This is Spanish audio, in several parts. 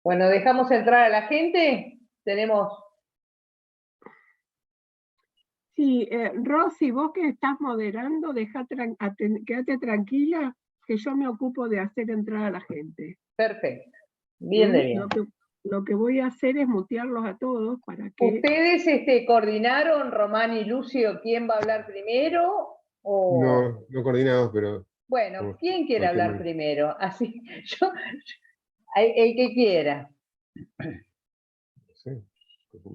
Bueno, ¿dejamos entrar a la gente? Tenemos... Sí, Rosy, vos que estás moderando, quédate tranquila, que yo me ocupo de hacer entrar a la gente. Perfecto. Bien de bien. Lo que voy a hacer es mutearlos a todos para que... ¿Ustedes coordinaron, Román y Lucio, quién va a hablar primero? O... No coordinamos, pero... Bueno, ¿quién quiere hablar primero? Así, el que quiera. Sí.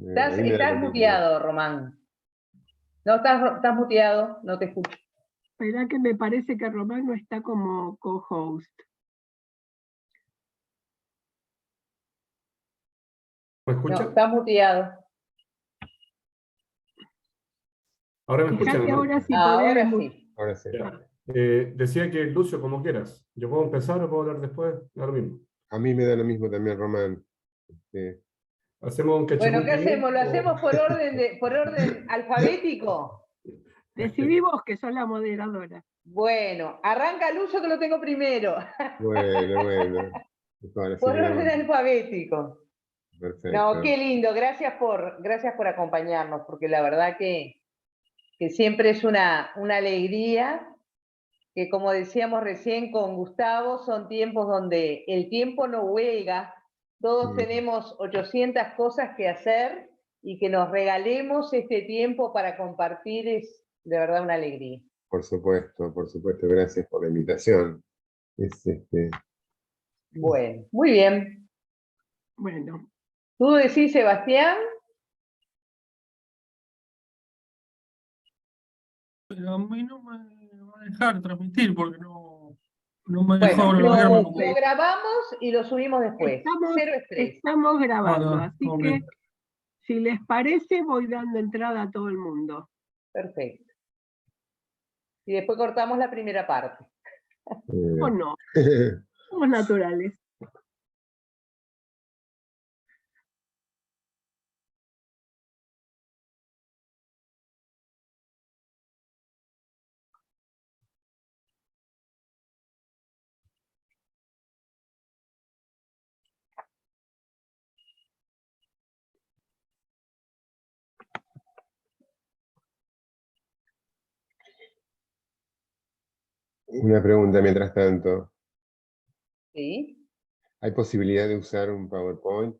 Estás muteado, Román. No, estás muteado, no te escucho. Espera que me parece que Román no está como co-host. ¿Me escuchan? No, estás muteado. Ahora me escuchan, ¿no? Ahora sí, Ahora sí. Ahora sí. Decía que Lucio, como quieras. Yo puedo empezar o puedo hablar después, da lo mismo. A mí me da lo mismo también, Román. Hacemos un cachemón. Bueno, ¿qué hacemos? ¿Lo hacemos por orden alfabético? Decidí vos que sos la moderadora. Bueno, arranca Lucio que lo tengo primero. Bueno. Por orden alfabético. Perfecto. No, qué lindo, gracias por acompañarnos, porque la verdad que siempre es una alegría, que como decíamos recién con Gustavo, son tiempos donde el tiempo no huelga, todos tenemos 800 cosas que hacer, y que nos regalemos este tiempo para compartir es de verdad una alegría. Por supuesto, gracias por la invitación. Bueno, muy bien. Bueno. ¿Tú decís, Sebastián? Pero a mí no me va a dejar transmitir porque no me dejó Bueno, lo grabamos y lo subimos después. Cero estrés. Estamos grabando, así ok. que si les parece voy dando entrada a todo el mundo. Perfecto. Y después cortamos la primera parte. ¿O no? Somos naturales. Una pregunta mientras tanto. ¿Sí? ¿Hay posibilidad de usar un PowerPoint?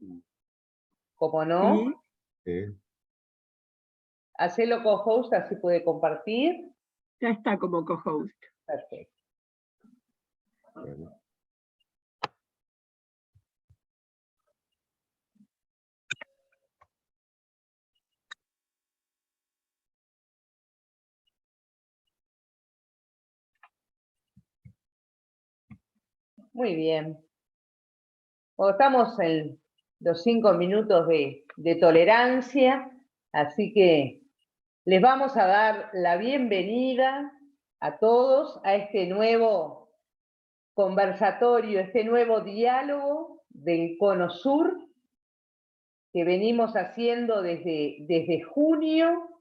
¿Cómo no? Sí. Hacelo co-host, así puede compartir. Ya está como co-host. Perfecto. Bueno. Muy bien. Bueno, estamos en los 5 minutos de tolerancia, así que les vamos a dar la bienvenida a todos a este nuevo conversatorio, este nuevo diálogo del Cono Sur que venimos haciendo desde junio,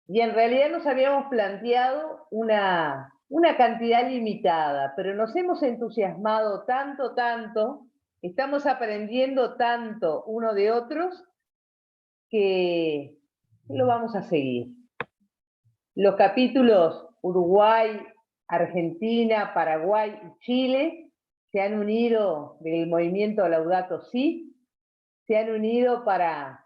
y en realidad nos habíamos planteado una cantidad limitada, pero nos hemos entusiasmado tanto, estamos aprendiendo tanto uno de otros, que lo vamos a seguir. Los capítulos Uruguay, Argentina, Paraguay y Chile se han unido del movimiento Laudato Si, se han unido para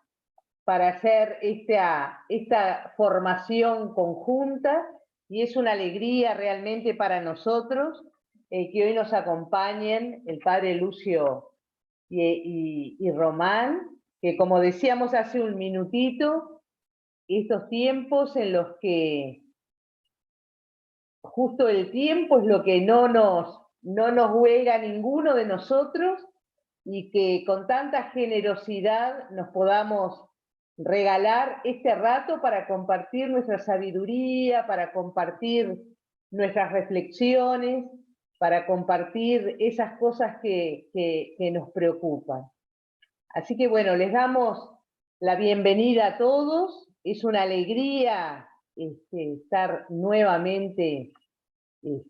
hacer esta formación conjunta, y es una alegría realmente para nosotros que hoy nos acompañen el padre Lucio y Román, que como decíamos hace un minutito, estos tiempos en los que justo el tiempo es lo que no nos juega ninguno de nosotros, y que con tanta generosidad nos podamos regalar este rato para compartir nuestra sabiduría, para compartir nuestras reflexiones, para compartir esas cosas que nos preocupan. Así que bueno, les damos la bienvenida a todos. Es una alegría estar nuevamente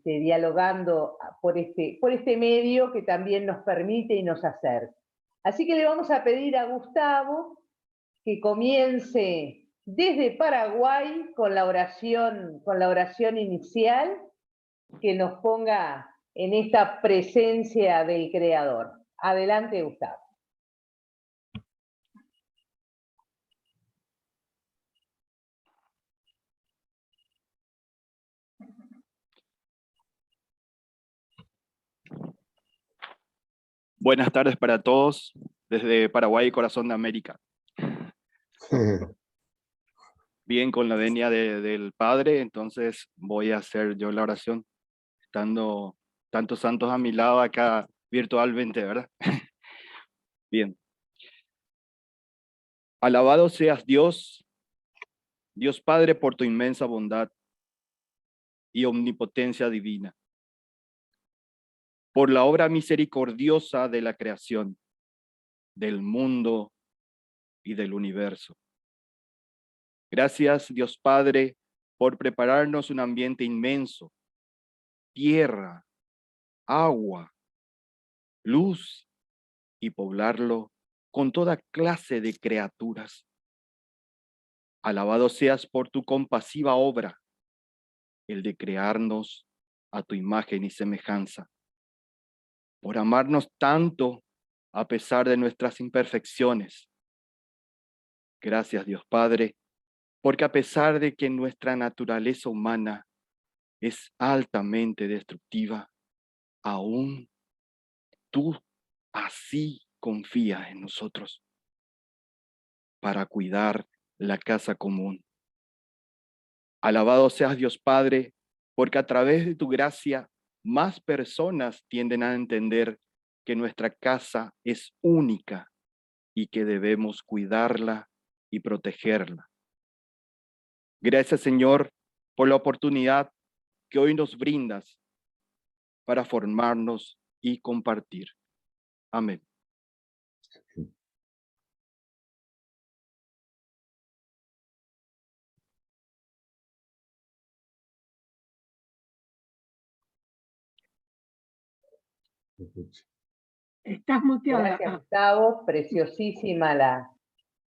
dialogando por este medio que también nos permite y nos acerca. Así que le vamos a pedir a Gustavo que comience desde Paraguay con la oración inicial, que nos ponga en esta presencia del Creador. Adelante, Gustavo. Buenas tardes para todos, desde Paraguay, corazón de América. Bien, con la venia del Padre, entonces voy a hacer yo la oración, estando tantos santos a mi lado acá virtualmente, ¿verdad? Bien. Alabado seas Dios, Dios Padre, por tu inmensa bondad y omnipotencia divina, por la obra misericordiosa de la creación, del mundo y del universo. Gracias, Dios Padre, por prepararnos un ambiente inmenso, tierra, agua, luz, y poblarlo con toda clase de criaturas. Alabado seas por tu compasiva obra, el de crearnos a tu imagen y semejanza, por amarnos tanto a pesar de nuestras imperfecciones. Gracias, Dios Padre, porque a pesar de que nuestra naturaleza humana es altamente destructiva, aún tú así confías en nosotros para cuidar la casa común. Alabado seas Dios Padre, porque a través de tu gracia más personas tienden a entender que nuestra casa es única y que debemos cuidarla y protegerla. Gracias, Señor, por la oportunidad que hoy nos brindas para formarnos y compartir. Amén. Estás muteada. Gracias, Gustavo. Preciosísima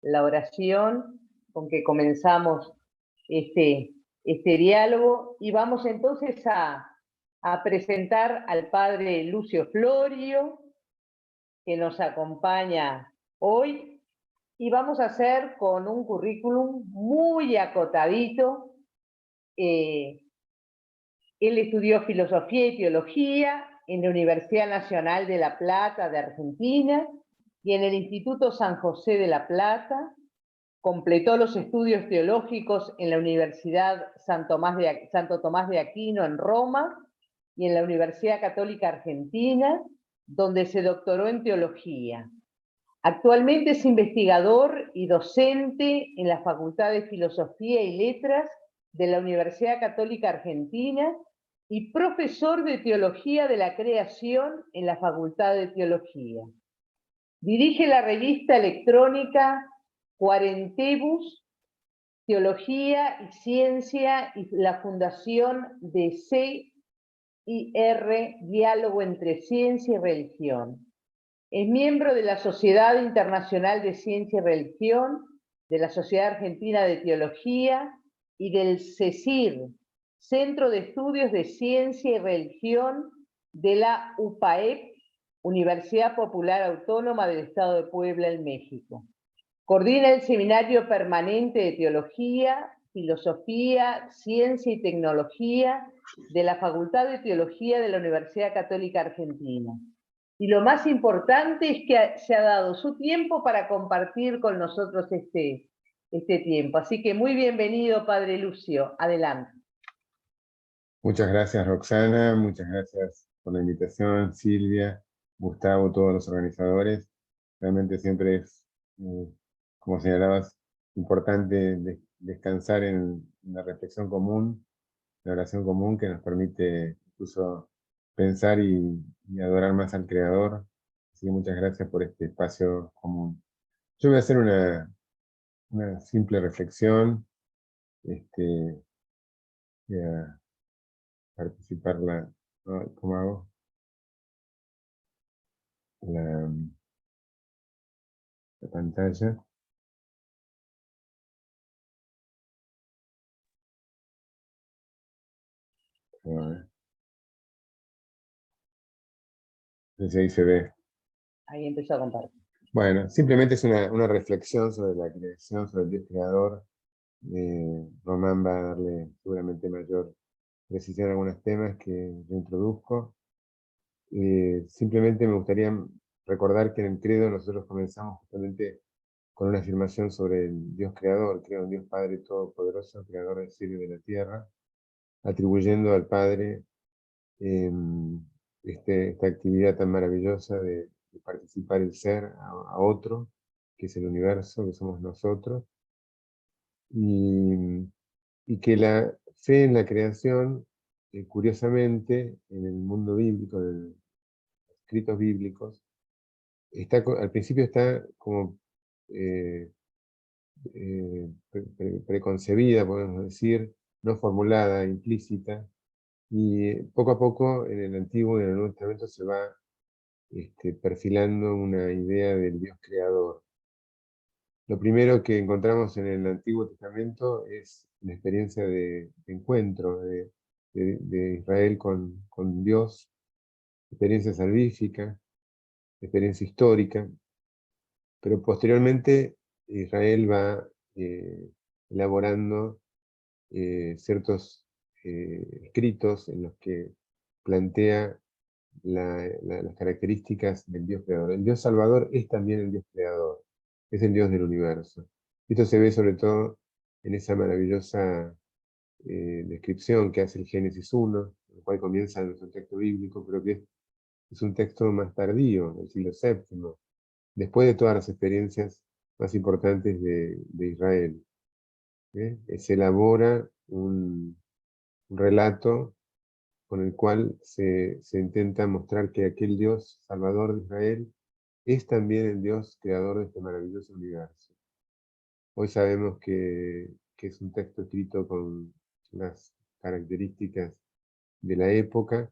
la oración con que comenzamos este diálogo. Y vamos entonces a presentar al padre Lucio Florio, que nos acompaña hoy. Y vamos a hacer con un currículum muy acotadito. Él estudió filosofía y teología en la Universidad Nacional de La Plata de Argentina y en el Instituto San José de La Plata. Completó los estudios teológicos en la Universidad Santo Tomás de Aquino en Roma y en la Universidad Católica Argentina, donde se doctoró en teología. Actualmente es investigador y docente en la Facultad de Filosofía y Letras de la Universidad Católica Argentina y profesor de Teología de la Creación en la Facultad de Teología. Dirige la revista electrónica Quarentibus, Teología y Ciencia y la fundación de CIR, Diálogo entre Ciencia y Religión. Es miembro de la Sociedad Internacional de Ciencia y Religión, de la Sociedad Argentina de Teología y del CECIR, Centro de Estudios de Ciencia y Religión de la UPAEP, Universidad Popular Autónoma del Estado de Puebla, en México. Coordina el Seminario Permanente de Teología, Filosofía, Ciencia y Tecnología de la Facultad de Teología de la Universidad Católica Argentina. Y lo más importante es que se ha dado su tiempo para compartir con nosotros este tiempo. Así que muy bienvenido, Padre Lucio. Adelante. Muchas gracias, Roxana. Muchas gracias por la invitación, Silvia, Gustavo, todos los organizadores. Realmente siempre es, como señalabas, importante descansar en la reflexión común, la oración común que nos permite incluso pensar y adorar más al Creador. Así que muchas gracias por este espacio común. Yo voy a hacer una simple reflexión. Voy a participar ¿cómo hago? la pantalla. A ver. No sé si ahí se ve. Ahí empezó a compartir. Bueno, simplemente es una reflexión sobre la creación, sobre el Dios creador. Román va a darle seguramente mayor precisión a algunos temas que yo introduzco. Simplemente me gustaría recordar que en el credo nosotros comenzamos justamente con una afirmación sobre el Dios creador, creo en Dios Padre Todopoderoso, creador del cielo y de la tierra, atribuyendo al Padre esta actividad tan maravillosa de participar el ser a otro, que es el universo, que somos nosotros, y que la fe en la creación, curiosamente, en el mundo bíblico, en los escritos bíblicos, al principio está como preconcebida, podemos decir, no formulada, implícita, y poco a poco en el Antiguo y en el Nuevo Testamento se va perfilando una idea del Dios creador. Lo primero que encontramos en el Antiguo Testamento es la experiencia de encuentro de Israel con Dios, experiencia salvífica, experiencia histórica, pero posteriormente Israel va elaborando ciertos escritos en los que plantea las características del Dios creador. El Dios salvador es también el Dios creador, es el Dios del universo. Esto se ve sobre todo en esa maravillosa descripción que hace el Génesis 1, el cual comienza en nuestro texto bíblico, pero que es un texto más tardío, del siglo VII, después de todas las experiencias más importantes de Israel. Se elabora un relato con el cual se intenta mostrar que aquel Dios salvador de Israel es también el Dios creador de este maravilloso universo. Hoy sabemos que es un texto escrito con las características de la época,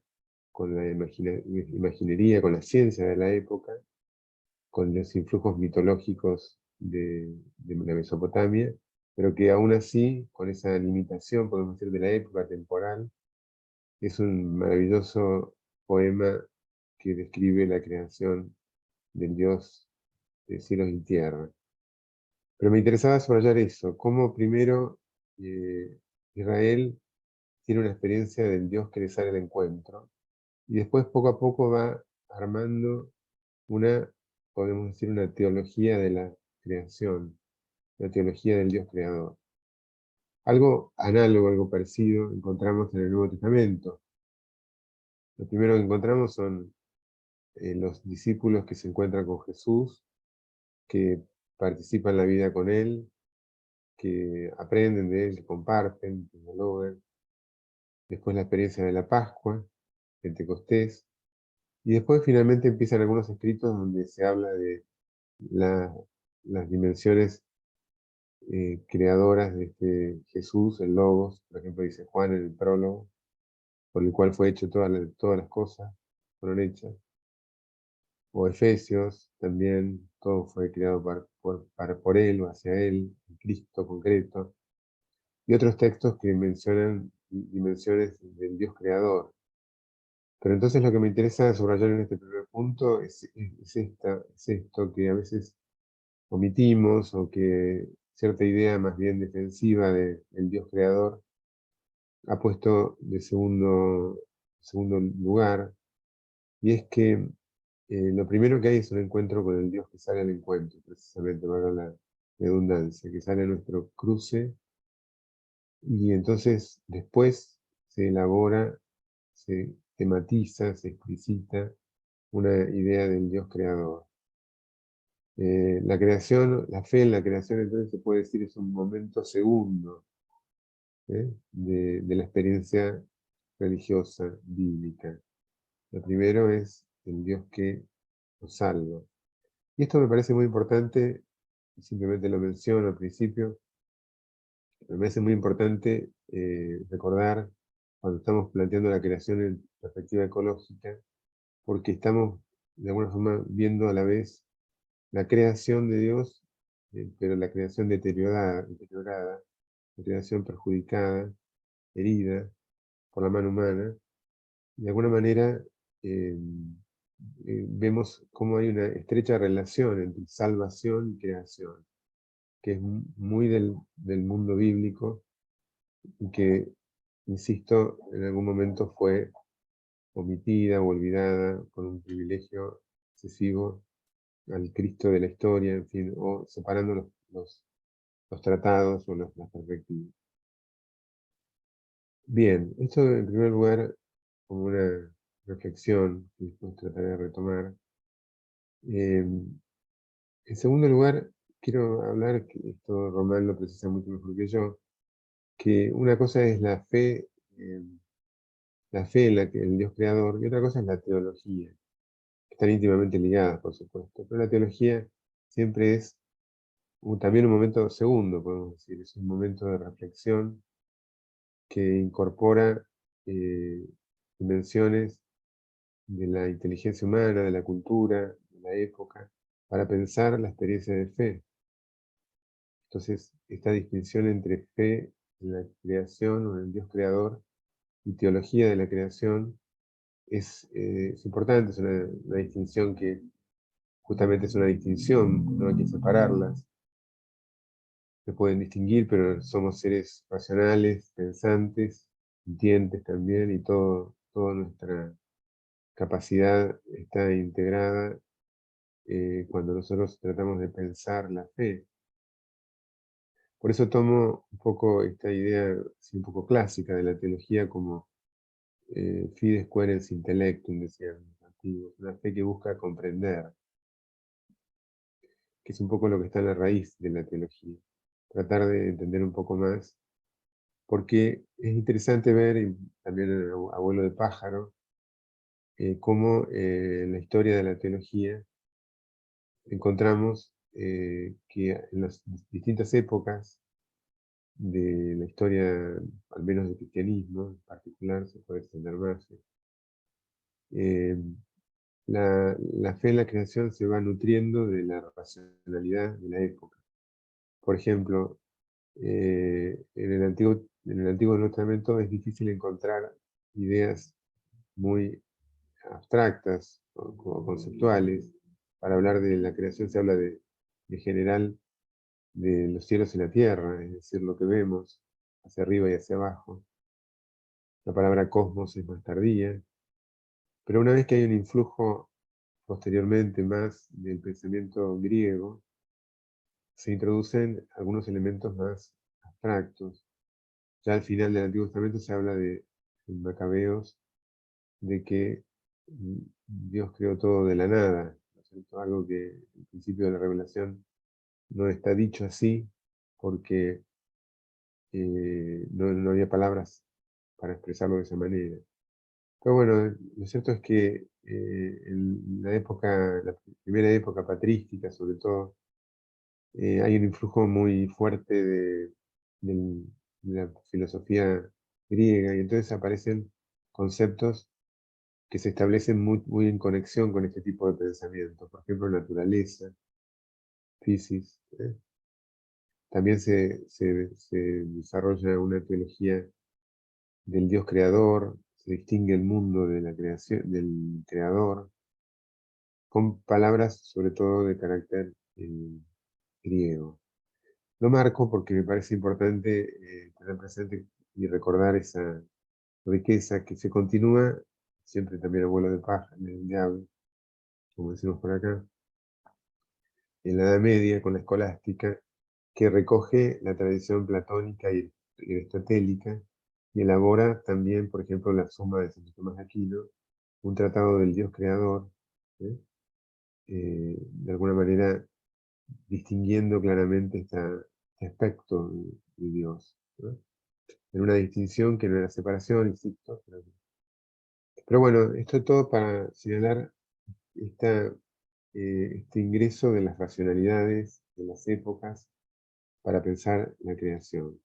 con la imaginería, con la ciencia de la época, con los influjos mitológicos de la Mesopotamia, pero que aún así, con esa limitación, podemos decir, de la época temporal, es un maravilloso poema que describe la creación del Dios de cielos y tierra. Pero me interesaba subrayar eso, cómo primero Israel tiene una experiencia del Dios que le sale al encuentro, y después poco a poco va armando podemos decir, una teología de la creación, la teología del Dios creador. Algo análogo, algo parecido encontramos en el Nuevo Testamento. Lo primero que encontramos son los discípulos que se encuentran con Jesús, que participan en la vida con Él, que aprenden de Él, que comparten, que dialogan. Después la experiencia de la Pascua, Pentecostés, y después finalmente empiezan algunos escritos donde se habla de las dimensiones creadoras de este Jesús, el Logos, por ejemplo dice Juan en el prólogo, por el cual fue hecho todas las cosas, fueron hechas. O Efesios, también todo fue creado por Él o hacia Él, en Cristo concreto. Y otros textos que mencionan dimensiones del Dios creador. Pero entonces lo que me interesa subrayar en este primer punto es esto que a veces omitimos, o que cierta idea más bien defensiva del Dios creador ha puesto de segundo lugar, y es que lo primero que hay es un encuentro con el Dios que sale al encuentro, precisamente, para la redundancia, que sale a nuestro cruce, y entonces después se elabora, se tematiza, se explicita una idea del Dios creador. La creación, la fe en la creación, entonces se puede decir es un momento segundo de la experiencia religiosa, bíblica. Lo primero es el Dios que nos salva. Y esto me parece muy importante, simplemente lo menciono al principio, me parece muy importante recordar cuando estamos planteando la creación en perspectiva ecológica, porque estamos de alguna forma viendo a la vez la creación de Dios, pero la creación deteriorada, la creación perjudicada, herida por la mano humana. De alguna manera vemos cómo hay una estrecha relación entre salvación y creación, que es muy del mundo bíblico y que, insisto, en algún momento fue omitida o olvidada con un privilegio excesivo al Cristo de la historia, en fin, o separando los tratados o las perspectivas. Bien, esto en primer lugar como una reflexión que después trataré de retomar. En segundo lugar, quiero hablar, que esto Román lo precisa mucho mejor que yo, que una cosa es la fe en el Dios creador, y otra cosa es la teología, que están íntimamente ligadas, por supuesto. Pero la teología siempre es también un momento segundo, podemos decir, es un momento de reflexión que incorpora dimensiones de la inteligencia humana, de la cultura, de la época, para pensar la experiencia de fe. Entonces, esta distinción entre fe en la creación o en el Dios creador y teología de la creación es importante, es una distinción que justamente es una distinción, no hay que separarlas. Se pueden distinguir, pero somos seres racionales, pensantes, sintientes también, y toda nuestra capacidad está integrada cuando nosotros tratamos de pensar la fe. Por eso tomo un poco esta idea, un poco clásica de la teología como fides querens intellectum, decían los antiguos, una fe que busca comprender, que es un poco lo que está en la raíz de la teología. Tratar de entender un poco más, porque es interesante ver, y también en Abuelo de Pájaro, cómo en la historia de la teología encontramos que en las distintas épocas de la historia, al menos del cristianismo en particular, se puede extender más, la fe en la creación se va nutriendo de la racionalidad de la época. Por ejemplo, en el Antiguo Testamento es difícil encontrar ideas muy abstractas o conceptuales. Para hablar de la creación se habla de general de los cielos y la tierra, es decir, lo que vemos hacia arriba y hacia abajo. La palabra cosmos es más tardía, pero una vez que hay un influjo posteriormente más del pensamiento griego, se introducen algunos elementos más abstractos. Ya al final del Antiguo Testamento se habla en Macabeos de que Dios creó todo de la nada, ¿no es cierto? Algo que en el principio de la revelación no está dicho así porque no había palabras para expresarlo de esa manera. Pero bueno, lo cierto es que en la primera época patrística, sobre todo, hay un influjo muy fuerte de la filosofía griega, y entonces aparecen conceptos que se establecen muy en conexión con este tipo de pensamiento. Por ejemplo, naturaleza, physis. También se desarrolla una teología del Dios creador, se distingue el mundo de la creación, del creador, con palabras sobre todo de carácter griego. Lo marco porque me parece importante tener presente y recordar esa riqueza que se continúa, siempre también abuelo de paja, del diablo, como decimos por acá, en la Edad Media con la escolástica, que recoge la tradición platónica y aristotélica y elabora también, por ejemplo, la Suma de Santo Tomás de Aquino, un tratado del Dios creador, ¿eh? De alguna manera distinguiendo claramente este aspecto de Dios, ¿no? En una distinción que no era separación, insisto. Pero bueno, esto es todo para señalar este ingreso de las racionalidades de las épocas para pensar la creación.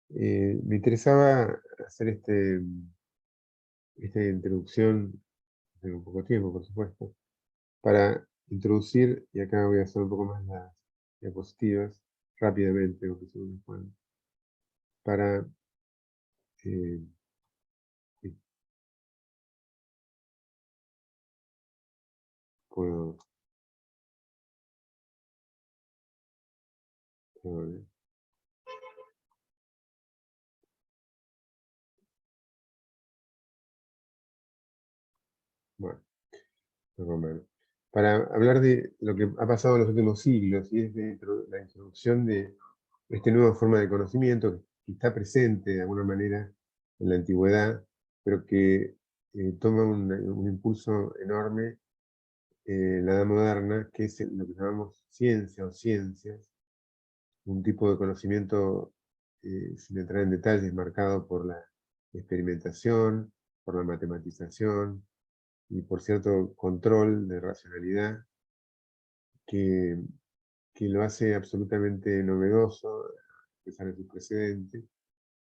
Me interesaba hacer esta introducción, tengo poco tiempo, por supuesto, para introducir, y acá voy a hacer un poco más las diapositivas, rápidamente, aunque se me puedan, para sí. Puedo, ver. Bueno, más o menos. Para hablar de lo que ha pasado en los últimos siglos, y es la introducción de esta nueva forma de conocimiento que está presente de alguna manera en la antigüedad, pero que toma un impulso enorme en la edad moderna, que es lo que llamamos ciencia o ciencias, un tipo de conocimiento, sin entrar en detalles, marcado por la experimentación, por la matematización y por cierto control de racionalidad que, que lo hace absolutamente novedoso, a pesar de sus precedentes,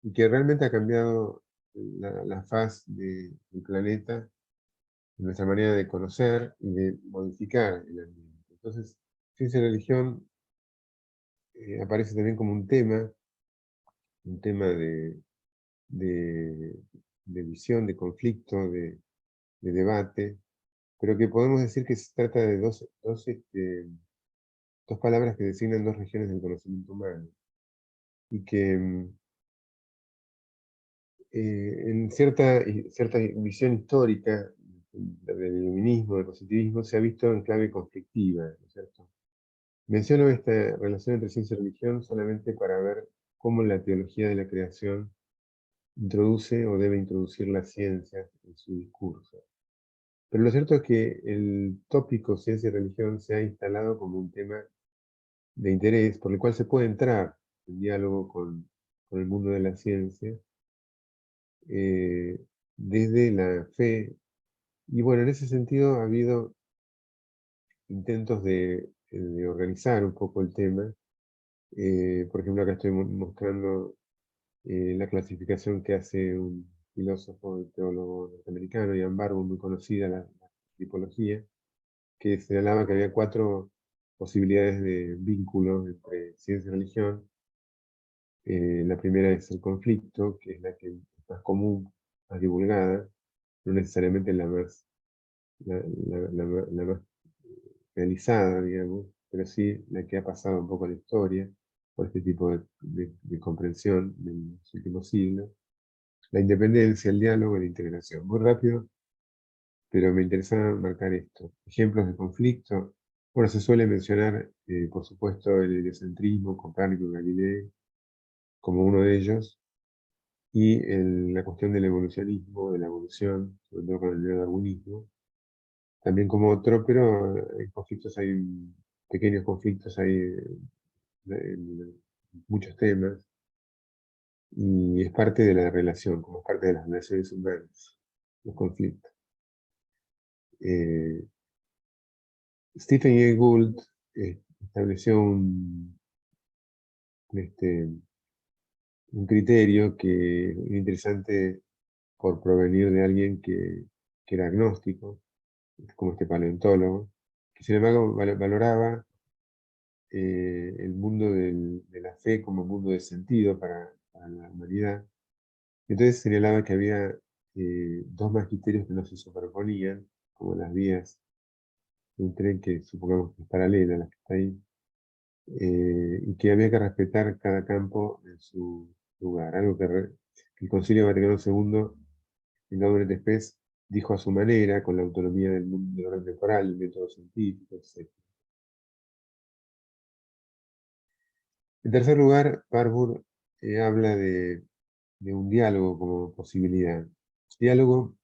y que realmente ha cambiado la faz del planeta, nuestra manera de conocer y de modificar el ambiente. Entonces, ciencia y religión aparece también como un tema de, de visión, de conflicto, de debate, pero que podemos decir que se trata de dos palabras que designan dos regiones del conocimiento humano, y que en cierta visión histórica del iluminismo, del positivismo, se ha visto en clave conflictiva, ¿no es cierto? Menciono esta relación entre ciencia y religión solamente para ver cómo la teología de la creación introduce o debe introducir las ciencias en su discurso. Pero lo cierto es que el tópico ciencia y religión se ha instalado como un tema de interés por el cual se puede entrar en diálogo con el mundo de la ciencia desde la fe. Y bueno, en ese sentido ha habido intentos de organizar un poco el tema. Por ejemplo, acá estoy mostrando la clasificación que hace un filósofo y teólogo norteamericano, Ian Barbour, muy conocida, la tipología, que señalaba que había 4 posibilidades de vínculo entre ciencia y religión. La primera es el conflicto, que es la que es más común, más divulgada, no necesariamente la más realizada, digamos, pero sí la que ha pasado un poco a la historia por este tipo de comprensión de los últimos siglos. La independencia, el diálogo y la integración. Muy rápido, pero me interesaba marcar esto. Ejemplos de conflicto. Bueno, se suele mencionar, por supuesto, el heliocentrismo, Copérnico y Galileo, como uno de ellos, y la cuestión del evolucionismo, de la evolución, sobre todo con el neodarwinismo, también como otro, pero hay conflictos, hay pequeños conflictos, hay muchos temas, y es parte de la relación, como parte de las relaciones humanas, los conflictos. Stephen Jay Gould estableció un criterio que es interesante por provenir de alguien que era agnóstico, como este paleontólogo, que sin embargo valoraba el mundo de la fe como mundo de sentido para la humanidad. Entonces señalaba que había 2 magisterios que no se superponían, como las vías de un tren que supongamos que es paralela a la que está ahí, y que había que respetar cada campo en su lugar, algo que el Concilio Vaticano II, en Gaudium et Spes, dijo a su manera, con la autonomía del mundo del orden temporal, el método científico, etc. En tercer lugar, Barbour habla de un diálogo como posibilidad. Diálogo,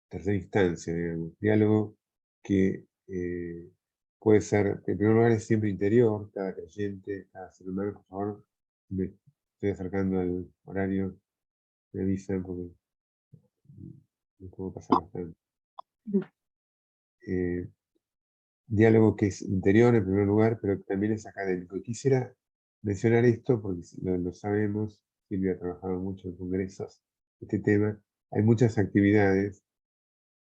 tercera instancia, digamos. Diálogo que puede ser, en primer lugar, es siempre interior, cada creyente, cada ser humano. Por favor, me estoy acercando al horario, me avisan porque me puedo pasar bastante. Diálogo que es interior en primer lugar, pero también es académico. Y quisiera mencionar esto porque lo sabemos, Silvia ha trabajado mucho en congresos, este tema. Hay muchas actividades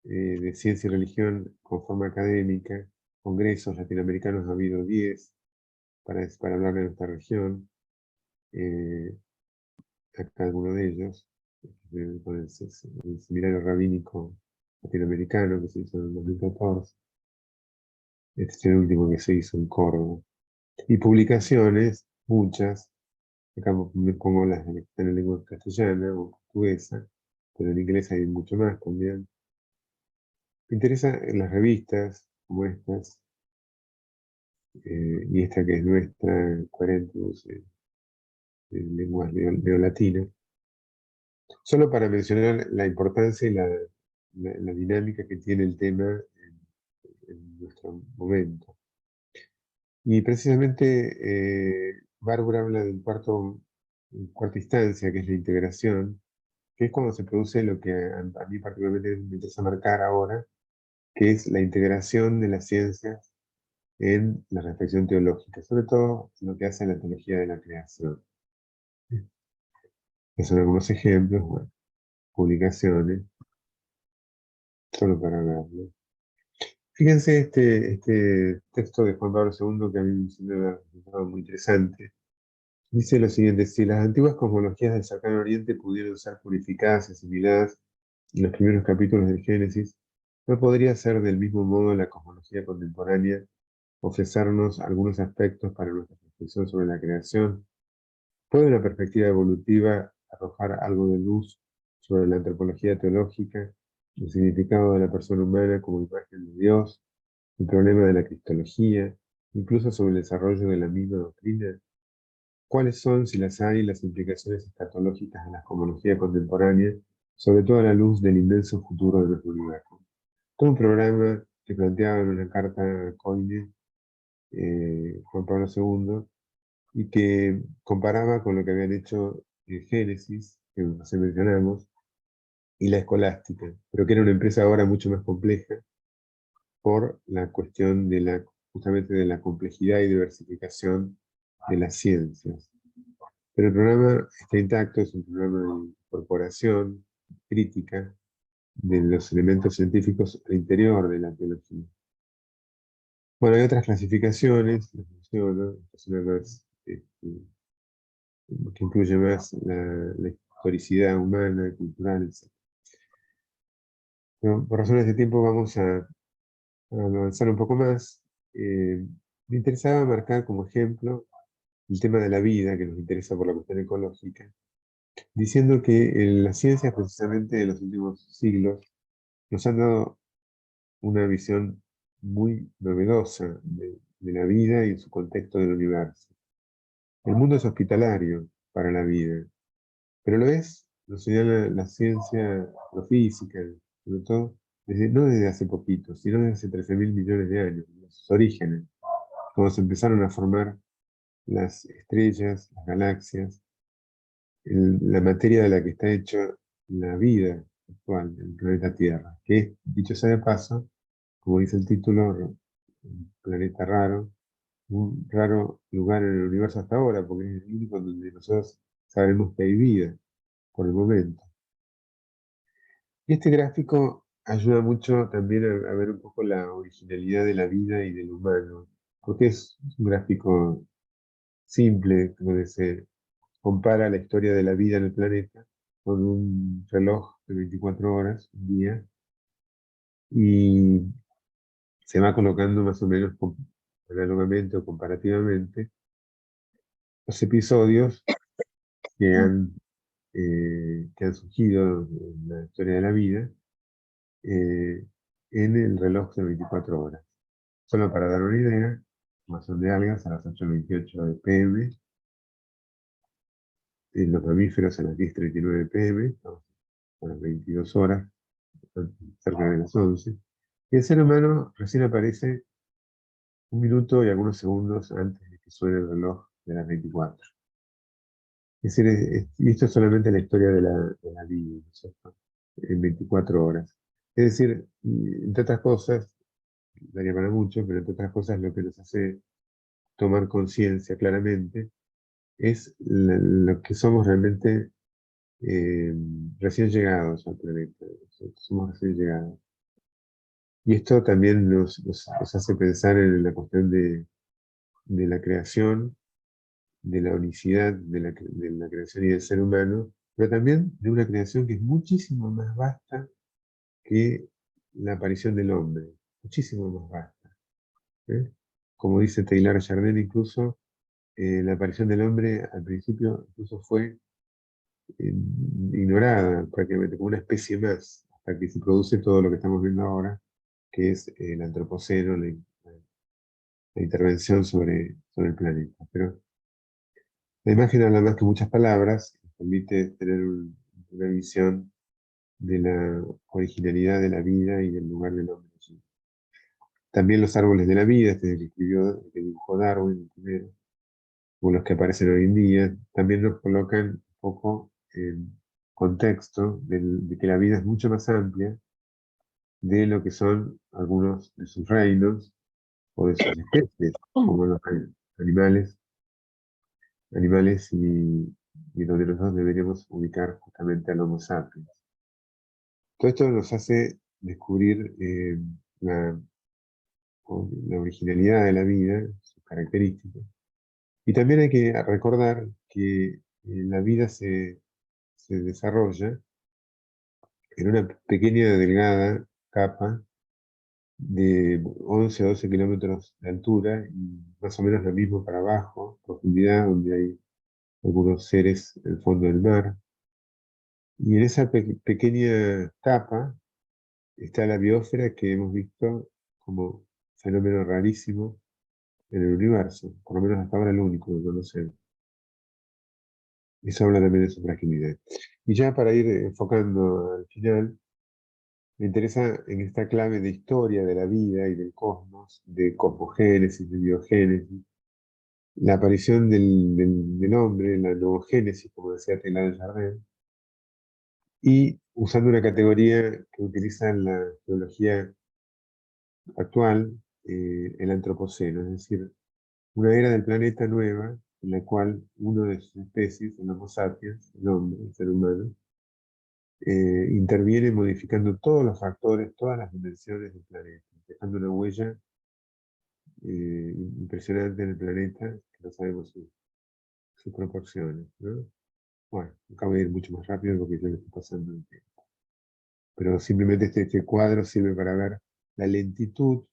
de ciencia y religión con forma académica, congresos latinoamericanos ha habido 10 para hablar de nuestra región. Acá alguno de ellos, con el seminario rabínico latinoamericano que se hizo en el 2014. Este es el último que se hizo en Córdoba. Y publicaciones, muchas. Acá me pongo las que están en lengua castellana o portuguesa, pero en inglés hay mucho más también. Me interesan las revistas como estas, y esta que es nuestra, Querentus, en lenguas neolatinas, solo para mencionar la importancia y la dinámica que tiene el tema en nuestro momento. Y precisamente Bárbara habla del cuarta instancia, que es la integración, que es cuando se produce lo que a mí particularmente me interesa marcar ahora, que es la integración de las ciencias en la reflexión teológica, sobre todo lo que hace la teología de la creación. Estos son algunos ejemplos, bueno, publicaciones, solo para verlo. Fíjense este texto de Juan Pablo II que a mí me ha resultado muy interesante. Dice lo siguiente: si las antiguas cosmologías del cercano oriente pudieron ser purificadas y asimiladas en los primeros capítulos del Génesis, ¿no podría ser del mismo modo la cosmología contemporánea ofrecernos algunos aspectos para nuestra reflexión sobre la creación? ¿Puede una perspectiva evolutiva arrojar algo de luz sobre la antropología teológica, el significado de la persona humana como imagen de Dios, el problema de la cristología, incluso sobre el desarrollo de la misma doctrina? ¿Cuáles son, si las hay, las implicaciones escatológicas de la cosmología contemporánea, sobre todo a la luz del inmenso futuro de nuestro universo? Todo un programa que planteaba en una carta a Coine, Juan Pablo II, y que comparaba con lo que habían hecho el Génesis, que nos mencionamos, y la Escolástica, pero que era una empresa ahora mucho más compleja por la cuestión justamente de la complejidad y diversificación de las ciencias. Pero el programa está intacto, es un programa de incorporación crítica de los elementos científicos al interior de la teología. Bueno, hay otras clasificaciones, las menciono, esta es una más, que incluye más la historicidad humana, cultural, etc. Pero por razones de tiempo vamos a avanzar un poco más. Me interesaba marcar como ejemplo el tema de la vida, que nos interesa por la cuestión ecológica, diciendo que las ciencias precisamente de los últimos siglos nos han dado una visión muy novedosa de la vida y en su contexto del universo. El mundo es hospitalario para la vida, pero lo señala la ciencia astrofísica, sobre todo, no desde hace poquito, sino desde hace 13.000 millones de años, desde sus orígenes, cuando se empezaron a formar las estrellas, las galaxias, la materia de la que está hecha la vida actual, el planeta Tierra, que es, dicho sea de paso, como dice el título, un planeta raro, un raro lugar en el universo hasta ahora, porque es el único donde nosotros sabemos que hay vida, por el momento. Y este gráfico ayuda mucho también a ver un poco la originalidad de la vida y del humano, porque es un gráfico simple, donde se compara la historia de la vida en el planeta con un reloj de 24 horas, un día, y se va colocando más o menos análogamente o comparativamente los episodios que han surgido en la historia de la vida en el reloj de 24 horas. Solo para dar una idea, formación de algas a las 8:28 pm, en los mamíferos a las 10:39 pm, a las 22 horas, cerca de las 11, y el ser humano recién aparece 1 minuto y algunos segundos antes de que suene el reloj de las 24. Es decir, y esto es solamente la historia de la vida, ¿no es cierto? En 24 horas. Es decir, entre otras cosas, daría para mucho, pero entre otras cosas lo que nos hace tomar conciencia claramente es lo que somos realmente recién llegados al planeta. Somos recién llegados. Y esto también nos hace pensar en la cuestión de la creación, de la unicidad de la creación y del ser humano, pero también de una creación que es muchísimo más vasta que la aparición del hombre, muchísimo más vasta. ¿Eh? Como dice Taylor Chardin, incluso la aparición del hombre al principio incluso fue ignorada prácticamente como una especie más, hasta que se produce todo lo que estamos viendo ahora, que es el antropoceno, la intervención sobre el planeta. Pero la imagen habla más que muchas palabras, nos permite tener una visión de la originalidad de la vida y del lugar del hombre allí. También los árboles de la vida, este que escribió, que dibujó Darwin el primero, o los que aparecen hoy en día, también nos colocan un poco en contexto de que la vida es mucho más amplia de lo que son algunos de sus reinos o de sus especies, como los animales, y donde nosotros deberíamos ubicar justamente al Homo sapiens. Todo esto nos hace descubrir la originalidad de la vida, sus características. Y también hay que recordar que la vida se desarrolla en una pequeña, delgada capa de 11 o 12 kilómetros de altura y más o menos lo mismo para abajo, profundidad, donde hay algunos seres en el fondo del mar. Y en esa pequeña capa está la biosfera que hemos visto como fenómeno rarísimo en el universo, por lo menos hasta ahora el único que conocemos. Eso habla también de su fragilidad. Y ya para ir enfocando al final, me interesa en esta clave de historia de la vida y del cosmos, de cosmogénesis, de biogénesis, la aparición del hombre, la noogénesis, como decía Taylor Chardin, y usando una categoría que utiliza en la geología actual, el antropoceno, es decir, una era del planeta nueva en la cual uno de sus especies, el Homo sapiens, el hombre, el ser humano, interviene modificando todos los factores, todas las dimensiones del planeta, dejando una huella impresionante en el planeta, que no sabemos sus proporciones, ¿no? Bueno, acabo de ir mucho más rápido porque ya le estoy pasando el tiempo. Pero simplemente este cuadro sirve para ver la lentitud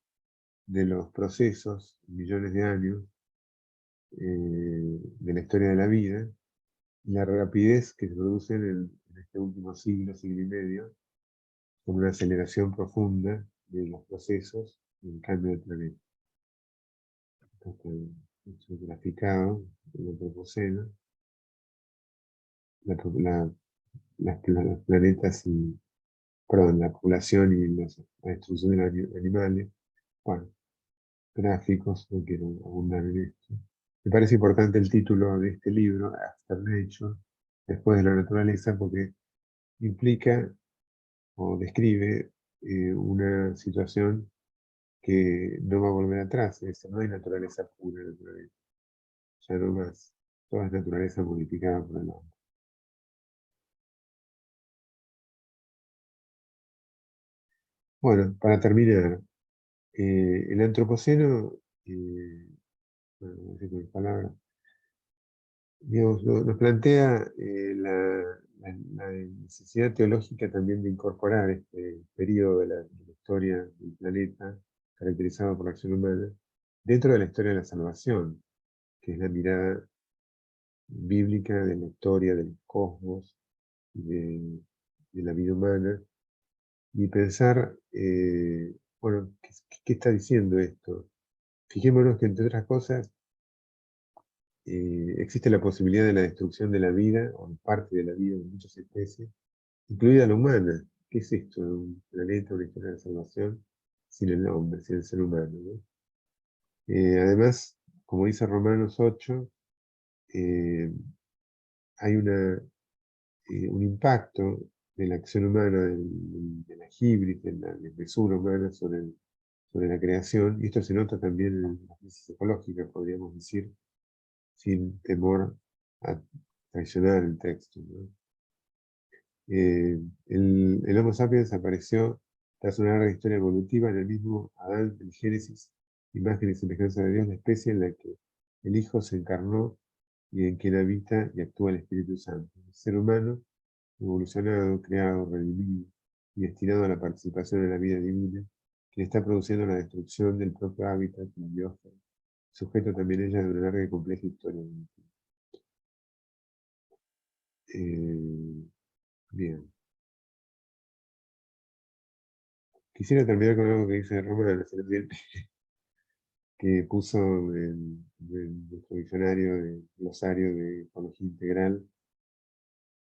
de los procesos, millones de años, de la historia de la vida, y la rapidez que se produce en este último siglo, siglo y medio, con una aceleración profunda de los procesos y el cambio del planeta. Esto es graficado en el antropoceno, los planetas y, perdón, la población y la destrucción de animales. Bueno, gráficos, no quiero abundar en esto. Me parece importante el título de este libro, After Nature, después de la naturaleza, porque implica o describe una situación que no va a volver atrás, es decir, no hay naturaleza pura en el planeta, ya no más, toda es naturaleza modificada por el hombre. Bueno, para terminar, el antropoceno, bueno, no sé con palabras, digamos, nos plantea la necesidad teológica también de incorporar este periodo de la historia del planeta, caracterizado por la acción humana, dentro de la historia de la salvación, que es la mirada bíblica de la historia del cosmos, de, de la vida humana, y pensar, bueno, ¿qué está diciendo esto? Fijémonos que, entre otras cosas, existe la posibilidad de la destrucción de la vida, o de parte de la vida de muchas especies, incluida la humana. ¿Qué es esto? Un planeta, una historia de salvación, sin el hombre, sin el ser humano, ¿no? Además, como dice Romanos 8, hay un impacto de la acción humana, de la hibris, de la mesura humana sobre la creación, y esto se nota también en la crisis ecológica, podríamos decir, sin temor a traicionar el texto, ¿no? El Homo sapiens apareció Tras una larga historia evolutiva, en el mismo Adán del Génesis, imagen y semejanza de Dios, la especie en la que el Hijo se encarnó y en quien habita y actúa el Espíritu Santo. El ser humano, evolucionado, creado, redimido y destinado a la participación en la vida divina, que está produciendo la destrucción del propio hábitat de la biosfera, sujeto también ella de una larga y compleja historia. Bien. Quisiera terminar con algo que dice Román, que puso en nuestro diccionario de glosario de ecología integral,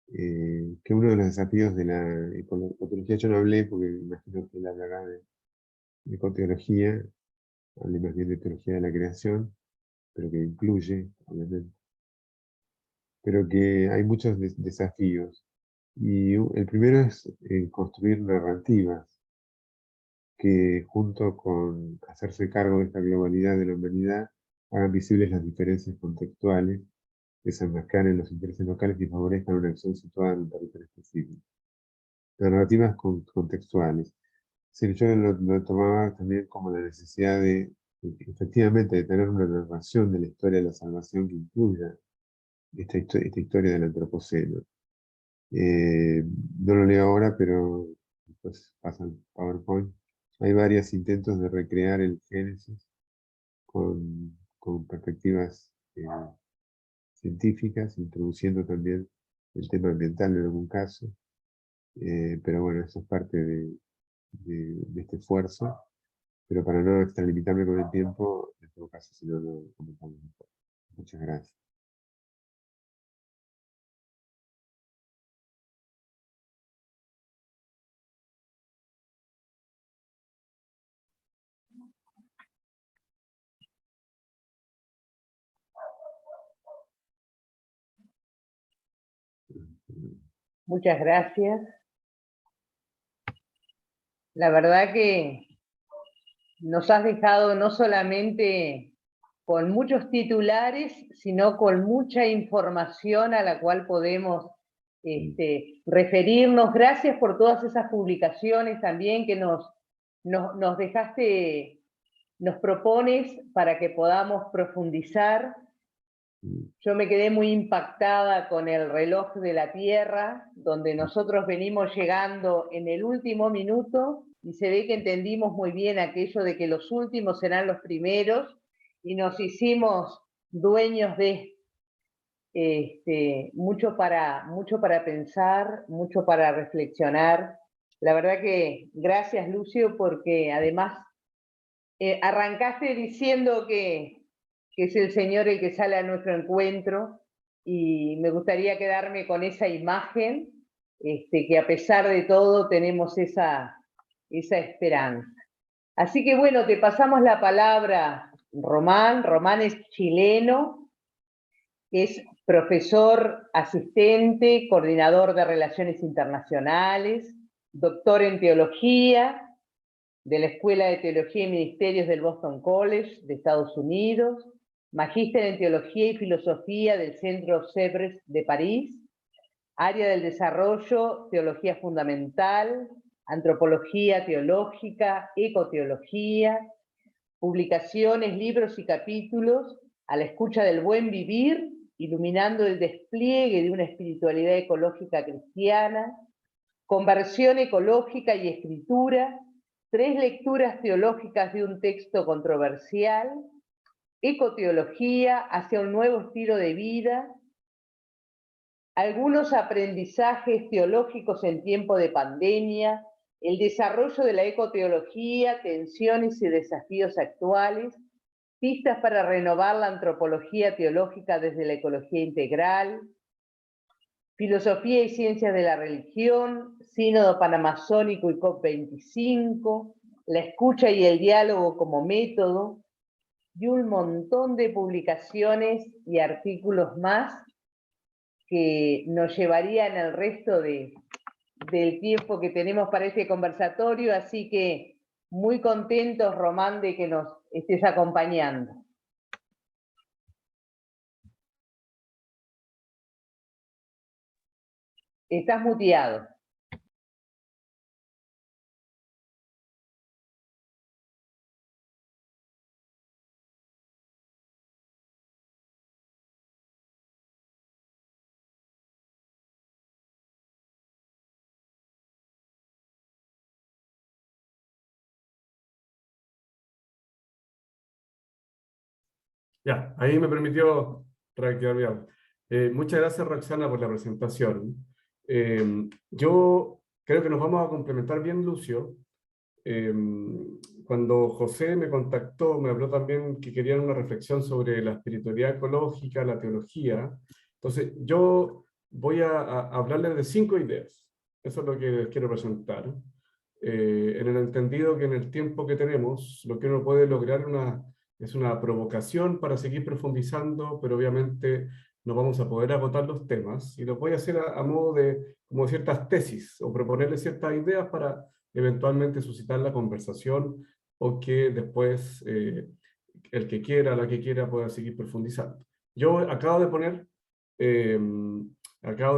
que uno de los desafíos de la ecotología, yo no hablé porque imagino que él hablará de ecoteología, hablé más bien de teología de la creación, pero que incluye, obviamente, pero que hay muchos desafíos. Y el primero es construir narrativas que junto con hacerse cargo de esta globalidad de la humanidad, hagan visibles las diferencias contextuales, desenmascaren los intereses locales y favorezcan una acción situada en un territorio específico. Narrativas contextuales. Sí, yo lo tomaba también como la necesidad de, efectivamente, de tener una narración de la historia de la salvación que incluya esta historia del antropoceno. No lo leo ahora, pero después pasa el PowerPoint. Hay varios intentos de recrear el Génesis con perspectivas científicas, introduciendo también el tema ambiental en algún caso. Pero bueno, eso es parte de este esfuerzo. Pero para no extralimitarme con el tiempo, en todo caso, si no lo comentamos mejor. Muchas gracias. Muchas gracias. La verdad que nos has dejado no solamente con muchos titulares, sino con mucha información a la cual podemos referirnos. Gracias por todas esas publicaciones también que nos dejaste, nos propones para que podamos profundizar. Yo me quedé muy impactada con el reloj de la Tierra, donde nosotros venimos llegando en el último minuto y se ve que entendimos muy bien aquello de que los últimos serán los primeros y nos hicimos dueños de mucho para pensar, mucho para reflexionar. La verdad que gracias, Lucio, porque además arrancaste diciendo que es el Señor el que sale a nuestro encuentro, y me gustaría quedarme con esa imagen, que a pesar de todo tenemos esa esperanza. Así que bueno, te pasamos la palabra, Román. Román es chileno, es profesor asistente, coordinador de Relaciones Internacionales, doctor en Teología, de la Escuela de Teología y Ministerios del Boston College de Estados Unidos, magíster en Teología y Filosofía del Centro Sèvres de París, área del desarrollo, Teología Fundamental, Antropología Teológica, Ecoteología, publicaciones, libros y capítulos, a la escucha del buen vivir, iluminando el despliegue de una espiritualidad ecológica cristiana, conversión ecológica y escritura, 3 lecturas teológicas de un texto controversial, ecoteología hacia un nuevo estilo de vida, algunos aprendizajes teológicos en tiempo de pandemia, el desarrollo de la ecoteología, tensiones y desafíos actuales, pistas para renovar la antropología teológica desde la ecología integral, filosofía y ciencias de la religión, sínodo panamazónico y COP25, la escucha y el diálogo como método, y un montón de publicaciones y artículos más que nos llevarían el resto del tiempo que tenemos para este conversatorio, así que muy contentos, Román, de que nos estés acompañando. Estás muteado. Ya, ahí me permitió reactivar mi audio. Muchas gracias, Roxana, por la presentación. Yo creo que nos vamos a complementar bien, Lucio. Cuando José me contactó, me habló también que querían una reflexión sobre la espiritualidad ecológica, la teología. Entonces, yo voy a hablarles de 5 ideas. Eso es lo que les quiero presentar. En el entendido que en el tiempo que tenemos, lo que uno puede lograr es una provocación para seguir profundizando, pero obviamente no vamos a poder agotar los temas, y lo voy a hacer a modo de como ciertas tesis, o proponerles ciertas ideas para eventualmente suscitar la conversación, o que después el que quiera, la que quiera, pueda seguir profundizando. Yo eh, acabo de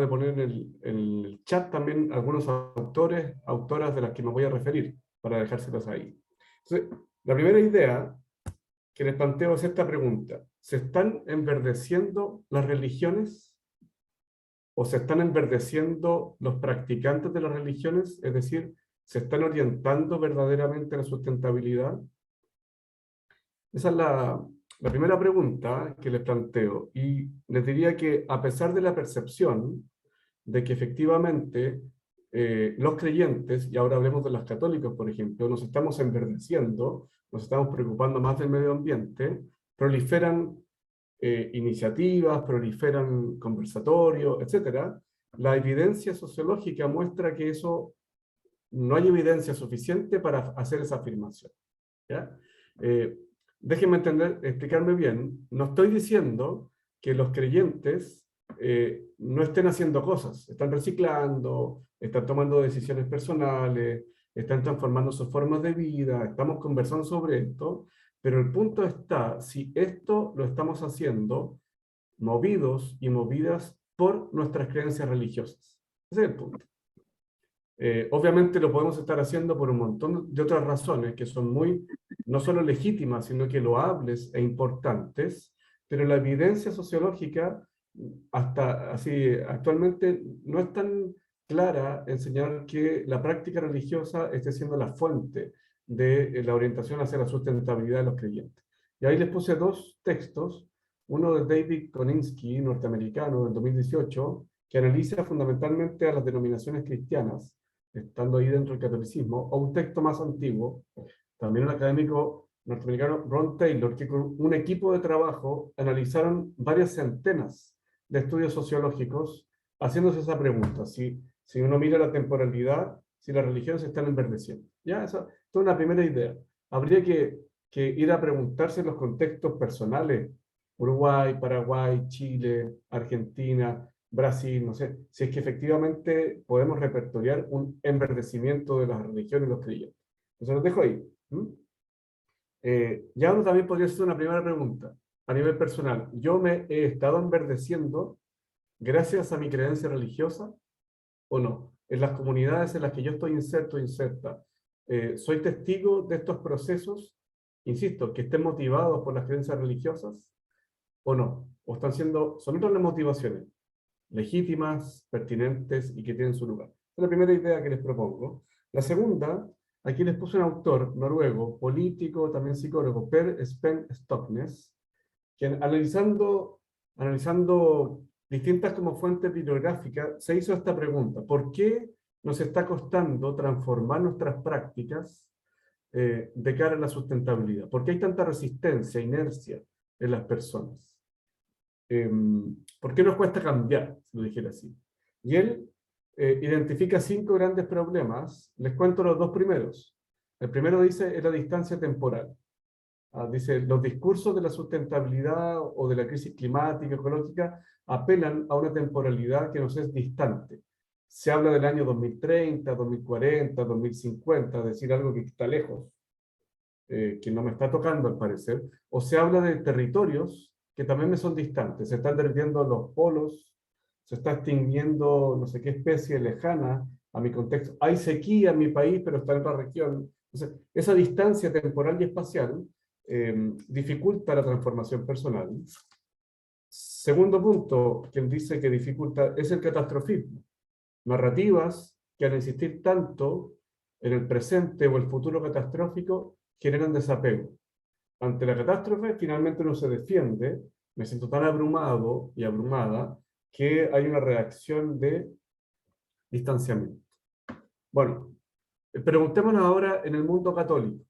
poner en el chat también algunos autores, autoras de las que me voy a referir, para dejárselas ahí. Entonces, la primera idea que les planteo es esta pregunta: ¿se están enverdeciendo las religiones? ¿O se están enverdeciendo los practicantes de las religiones? Es decir, ¿se están orientando verdaderamente a la sustentabilidad? Esa es la primera pregunta que les planteo. Y les diría que, a pesar de la percepción de que efectivamente los creyentes, y ahora hablemos de los católicos, por ejemplo, nos estamos enverdeciendo, nos estamos preocupando más del medio ambiente, proliferan iniciativas, proliferan conversatorios, etc. La evidencia sociológica muestra que eso no hay evidencia suficiente para hacer esa afirmación, ¿ya? Déjenme explicarme bien. No estoy diciendo que los creyentes no estén haciendo cosas, están reciclando, están tomando decisiones personales, están transformando sus formas de vida, estamos conversando sobre esto, pero el punto está si esto lo estamos haciendo movidos y movidas por nuestras creencias religiosas. Ese es el punto. Obviamente lo podemos estar haciendo por un montón de otras razones que son no solo legítimas, sino que loables e importantes, pero la evidencia sociológica hasta así actualmente no es tan clara en señalar que la práctica religiosa esté siendo la fuente de la orientación hacia la sustentabilidad de los creyentes. Y ahí les puse 2 textos, uno de David Koninsky, norteamericano, del 2018, que analiza fundamentalmente a las denominaciones cristianas, estando ahí dentro del catolicismo, o un texto más antiguo, también un académico norteamericano, Ron Taylor, que con un equipo de trabajo analizaron varias centenas de estudios sociológicos, haciéndose esa pregunta: si uno mira la temporalidad, si las religiones se están enverdeciendo. Ya, esa es una primera idea. Habría que ir a preguntarse en los contextos personales, Uruguay, Paraguay, Chile, Argentina, Brasil, no sé, si es que efectivamente podemos repertoriar un enverdecimiento de las religiones y los creyentes. Entonces los dejo ahí. Ya uno también podría hacer una primera pregunta a nivel personal. ¿Yo me he estado enverdeciendo gracias a mi creencia religiosa o no? En las comunidades en las que yo estoy inserto, inserta, ¿soy testigo de estos procesos, insisto, que estén motivados por las creencias religiosas o no? ¿O son otras las motivaciones legítimas, pertinentes y que tienen su lugar? Esa es la primera idea que les propongo. La segunda, aquí les puse un autor noruego, político, también psicólogo, Per Spen Stoknes, quien analizando distintas como fuentes bibliográficas, se hizo esta pregunta: ¿por qué nos está costando transformar nuestras prácticas de cara a la sustentabilidad? ¿Por qué hay tanta resistencia, inercia en las personas? ¿Por qué nos cuesta cambiar, si lo dijera así? Y él identifica 5 grandes problemas. Les cuento los 2 primeros. El primero dice es la distancia temporal. Dice, los discursos de la sustentabilidad o de la crisis climática, ecológica, apelan a una temporalidad que nos es distante. Se habla del año 2030, 2040, 2050, es decir, algo que está lejos, que no me está tocando al parecer. O se habla de territorios que también me son distantes. Se están derritiendo los polos, se está extinguiendo no sé qué especie lejana a mi contexto. Hay sequía en mi país, pero está en otra región. Entonces, esa distancia temporal y espacial dificulta la transformación personal. Segundo punto que él dice que dificulta es el catastrofismo. Narrativas que, al insistir tanto en el presente o el futuro catastrófico, generan desapego. ante la catástrofe, finalmente uno se defiende, me siento tan abrumado y abrumada que hay una reacción de distanciamiento. Bueno, preguntémonos ahora en el mundo católico,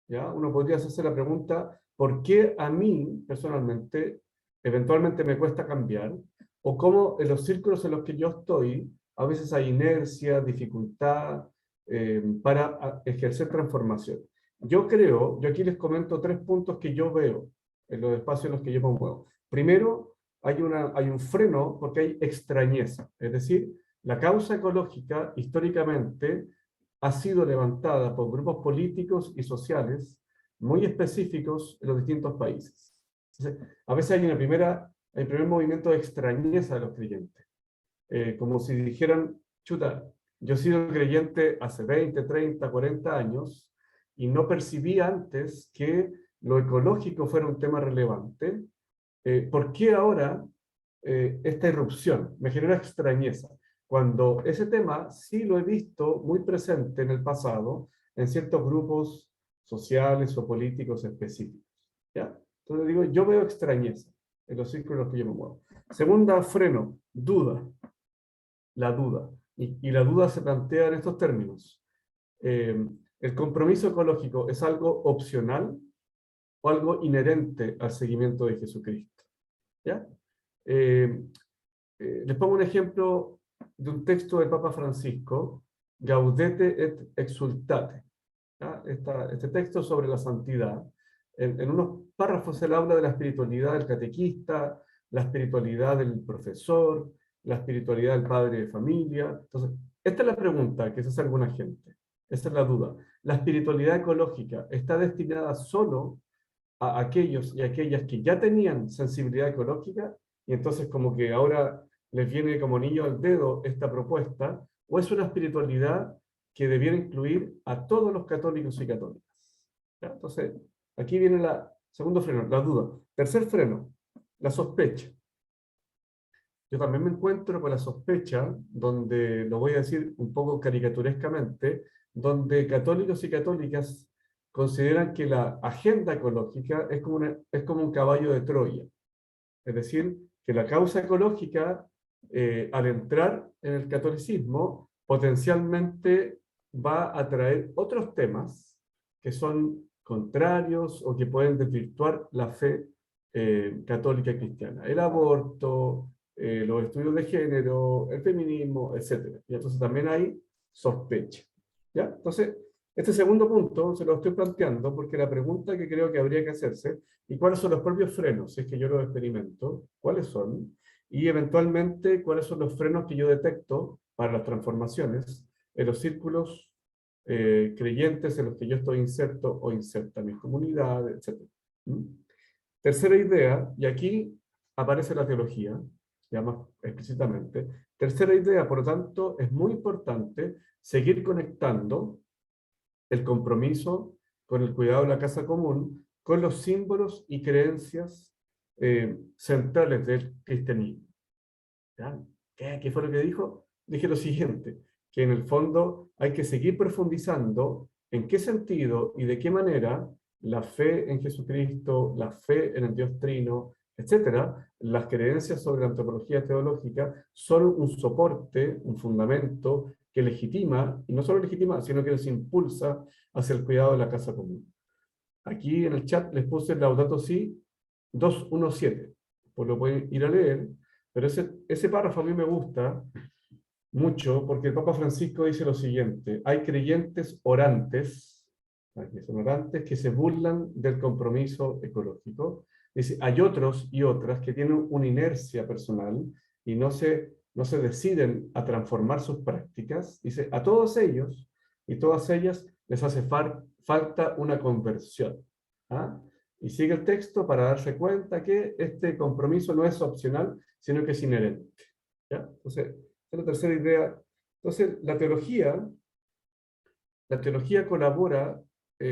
¿ya? Uno podría hacerse la pregunta, ¿por qué a mí, personalmente, eventualmente me cuesta cambiar? O cómo en los círculos en los que yo estoy, a veces hay inercia, dificultad para ejercer transformación. Yo aquí les comento 3 puntos que yo veo en los espacios en los que yo me muevo. Primero, hay un freno porque hay extrañeza, es decir, la causa ecológica históricamente ha sido levantada por grupos políticos y sociales muy específicos en los distintos países. Entonces, a veces hay un primer movimiento de extrañeza de los creyentes, como si dijeran, chuta, yo he sido creyente hace 20, 30, 40 años y no percibí antes que lo ecológico fuera un tema relevante. ¿Por qué ahora esta irrupción? Me genera extrañeza, cuando ese tema sí lo he visto muy presente en el pasado en ciertos grupos sociales o políticos específicos. ¿Ya? Entonces digo, yo veo extrañeza en los círculos en los que yo me muevo. Segunda, freno, duda. La duda. Y la duda se plantea en estos términos. ¿El compromiso ecológico es algo opcional o algo inherente al seguimiento de Jesucristo? ¿Ya? Les pongo un ejemplo de un texto del Papa Francisco, Gaudete et Exsultate. ¿Ya? Este texto sobre la santidad. En unos párrafos él habla de la espiritualidad del catequista, la espiritualidad del profesor, la espiritualidad del padre de familia. Entonces, esta es la pregunta que se hace alguna gente. Esa es la duda. ¿La espiritualidad ecológica está destinada solo a aquellos y aquellas que ya tenían sensibilidad ecológica y entonces como que ahora les viene como anillo al dedo esta propuesta, o es una espiritualidad que debiera incluir a todos los católicos y católicas? ¿Ya? Entonces, aquí viene el segundo freno, la duda. Tercer freno, la sospecha. Yo también me encuentro con la sospecha, donde, lo voy a decir un poco caricaturescamente, donde católicos y católicas consideran que la agenda ecológica es como un caballo de Troya. Es decir, que la causa ecológica, al entrar en el catolicismo, potencialmente va a traer otros temas que son contrarios o que pueden desvirtuar la fe católica cristiana. El aborto, los estudios de género, el feminismo, etc. Y entonces también hay sospecha. ¿Ya? Entonces, este segundo punto se lo estoy planteando porque la pregunta que creo que habría que hacerse, ¿y cuáles son los propios frenos, si es que yo los experimento? ¿Cuáles son? Y eventualmente, ¿cuáles son los frenos que yo detecto para las transformaciones en los círculos creyentes en los que yo estoy inserto o inserta mis comunidades, etc.? Tercera idea, y aquí aparece la teología, ya más explícitamente. Tercera idea, por lo tanto, es muy importante seguir conectando el compromiso con el cuidado de la casa común, con los símbolos y creencias centrales del cristianismo. ¿Ya? ¿Qué fue lo que dijo? Dije lo siguiente, que en el fondo hay que seguir profundizando en qué sentido y de qué manera la fe en Jesucristo, la fe en el Dios Trino, etcétera, las creencias sobre la antropología teológica son un soporte, un fundamento que legitima, y no solo legitima, sino que les impulsa hacia el cuidado de la casa común. Aquí en el chat les puse el Laudato Si 217, pues lo pueden ir a leer, pero ese párrafo a mí me gusta mucho porque el Papa Francisco dice lo siguiente: hay creyentes orantes, que se burlan del compromiso ecológico. Dice, hay otros y otras que tienen una inercia personal y no se deciden a transformar sus prácticas. Dice, a todos ellos y todas ellas les hace falta una conversión. ¿Ah? Y sigue el texto para darse cuenta que este compromiso no es opcional, sino que es inherente. ¿Ya? Entonces, esa es la tercera idea. Entonces, la teología colabora,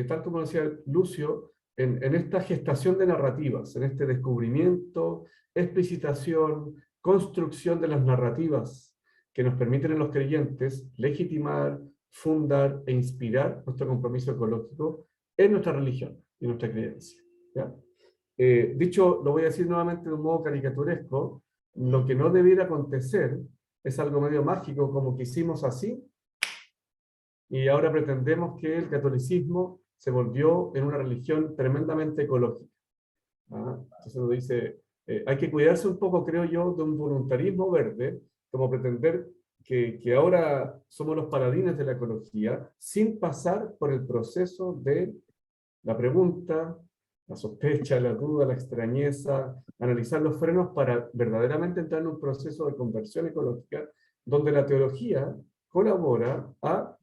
tal como decía Lucio, en esta gestación de narrativas, en este descubrimiento, explicitación, construcción de las narrativas que nos permiten en los creyentes legitimar, fundar e inspirar nuestro compromiso ecológico en nuestra religión y nuestra creencia. ¿ya? Dicho, lo voy a decir nuevamente de un modo caricaturesco, lo que no debiera acontecer es algo medio mágico, como que hicimos así, y ahora pretendemos que el catolicismo se volvió en una religión tremendamente ecológica. ¿Ah? Entonces nos dice, hay que cuidarse un poco, creo yo, de un voluntarismo verde, como pretender que ahora somos los paladines de la ecología, sin pasar por el proceso de la pregunta, la sospecha, la duda, la extrañeza, analizar los frenos para verdaderamente entrar en un proceso de conversión ecológica, donde la teología colabora a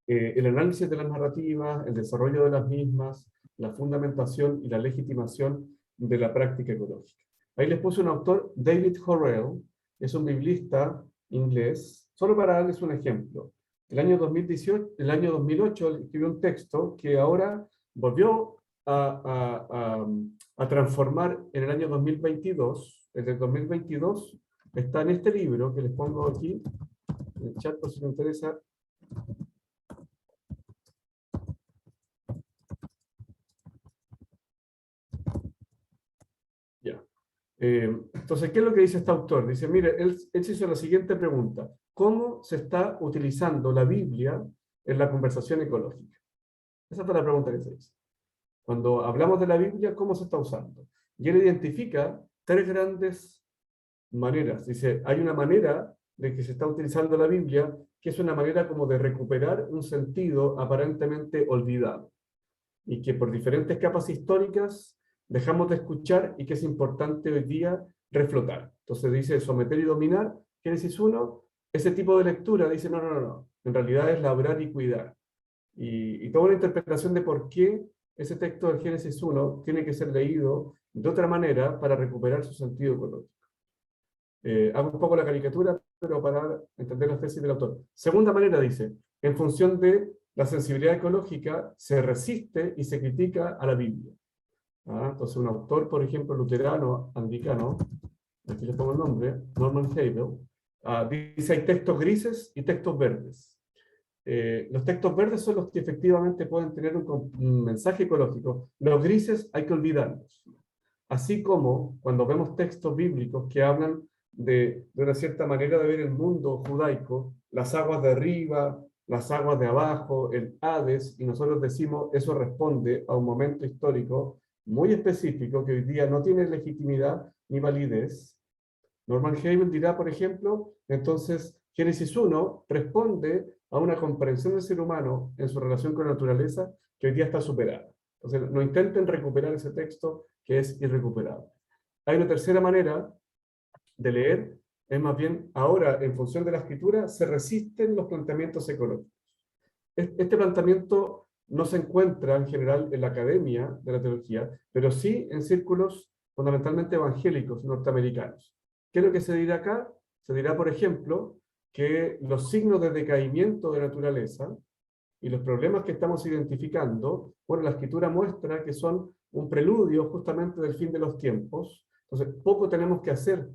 el análisis de las narrativas, el desarrollo de las mismas, la fundamentación y la legitimación de la práctica ecológica. Ahí les puse un autor, David Horrell, es un biblista inglés, solo para darles un ejemplo. El año 2008 escribió un texto que ahora volvió a transformar en el año 2022. El del 2022 está en este libro que les pongo aquí, en el chat por si les interesa. Entonces, ¿qué es lo que dice este autor? Dice, mire, él se hizo la siguiente pregunta. ¿Cómo se está utilizando la Biblia en la conversación ecológica? Esa fue la pregunta que se hizo. Cuando hablamos de la Biblia, ¿cómo se está usando? Y él identifica tres grandes maneras. Dice, hay una manera de que se está utilizando la Biblia, que es una manera como de recuperar un sentido aparentemente olvidado, y que por diferentes capas históricas dejamos de escuchar y que es importante hoy día reflotar. Entonces dice someter y dominar, Génesis 1, ese tipo de lectura dice no, en realidad es labrar y cuidar. Y toda una interpretación de por qué ese texto del Génesis 1 tiene que ser leído de otra manera para recuperar su sentido ecológico. Hago un poco la caricatura, pero para entender la tesis del autor. Segunda manera dice, en función de la sensibilidad ecológica, se resiste y se critica a la Biblia. Entonces un autor, por ejemplo, luterano, anglicano, aquí les pongo el nombre, Norman Hebel, dice hay textos grises y textos verdes. Los textos verdes son los que efectivamente pueden tener un mensaje ecológico. Los grises hay que olvidarlos. Así como cuando vemos textos bíblicos que hablan de una cierta manera de ver el mundo judaico, las aguas de arriba, las aguas de abajo, el Hades, y nosotros decimos eso responde a un momento histórico muy específico que hoy día no tiene legitimidad ni validez. Norman Hebel dirá, por ejemplo, entonces Génesis 1 responde a una comprensión del ser humano en su relación con la naturaleza que hoy día está superada. Entonces no intenten recuperar ese texto que es irrecuperable. Hay una tercera manera de leer, es más bien ahora en función de la escritura se resisten los planteamientos ecológicos. Este planteamiento no se encuentra en general en la academia de la teología, pero sí en círculos fundamentalmente evangélicos norteamericanos. ¿Qué es lo que se dirá acá? Se dirá, por ejemplo, que los signos de decaimiento de naturaleza y los problemas que estamos identificando, bueno, la escritura muestra que son un preludio justamente del fin de los tiempos. Entonces, poco tenemos que hacer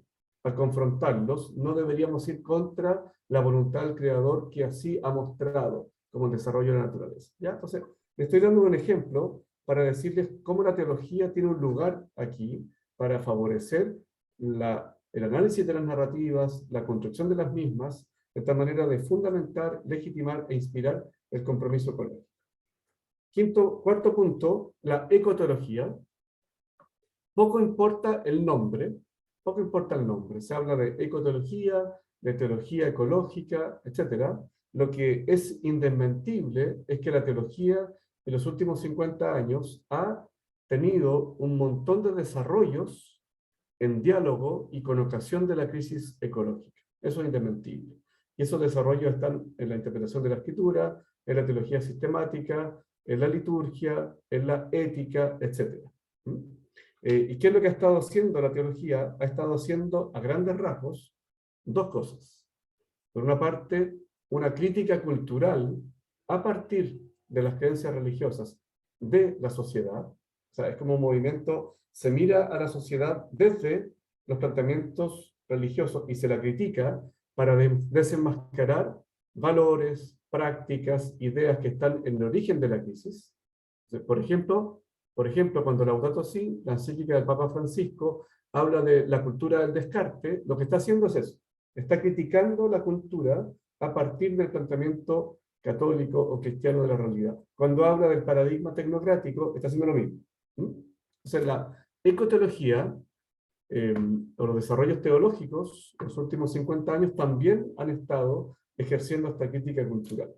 al confrontarlos, no deberíamos ir contra la voluntad del Creador que así ha mostrado como el desarrollo de la naturaleza. ¿Ya? Entonces, le estoy dando un ejemplo para decirles cómo la teología tiene un lugar aquí para favorecer el análisis de las narrativas, la construcción de las mismas, de esta manera de fundamentar, legitimar e inspirar el compromiso ecológico. Cuarto punto, la ecoteología. Poco importa el nombre, se habla de ecoteología, de teología ecológica, etc. Lo que es indesmentible es que la teología en los últimos 50 años ha tenido un montón de desarrollos en diálogo y con ocasión de la crisis ecológica. Eso es indesmentible. Y esos desarrollos están en la interpretación de la escritura, en la teología sistemática, en la liturgia, en la ética, etc. ¿Y qué es lo que ha estado haciendo la teología? Ha estado haciendo, a grandes rasgos, dos cosas. Por una parte, una crítica cultural a partir de las creencias religiosas de la sociedad. O sea, es como un movimiento, se mira a la sociedad desde los planteamientos religiosos y se la critica para desenmascarar valores, prácticas, ideas que están en el origen de la crisis. Entonces, por ejemplo, Por ejemplo, cuando Laudato Si, la encíclica del Papa Francisco, habla de la cultura del descarte, lo que está haciendo es eso. Está criticando la cultura a partir del planteamiento católico o cristiano de la realidad. Cuando habla del paradigma tecnocrático, está haciendo lo mismo. Entonces, la ecoteología, o los desarrollos teológicos, en los últimos 50 años, también han estado ejerciendo esta crítica cultural.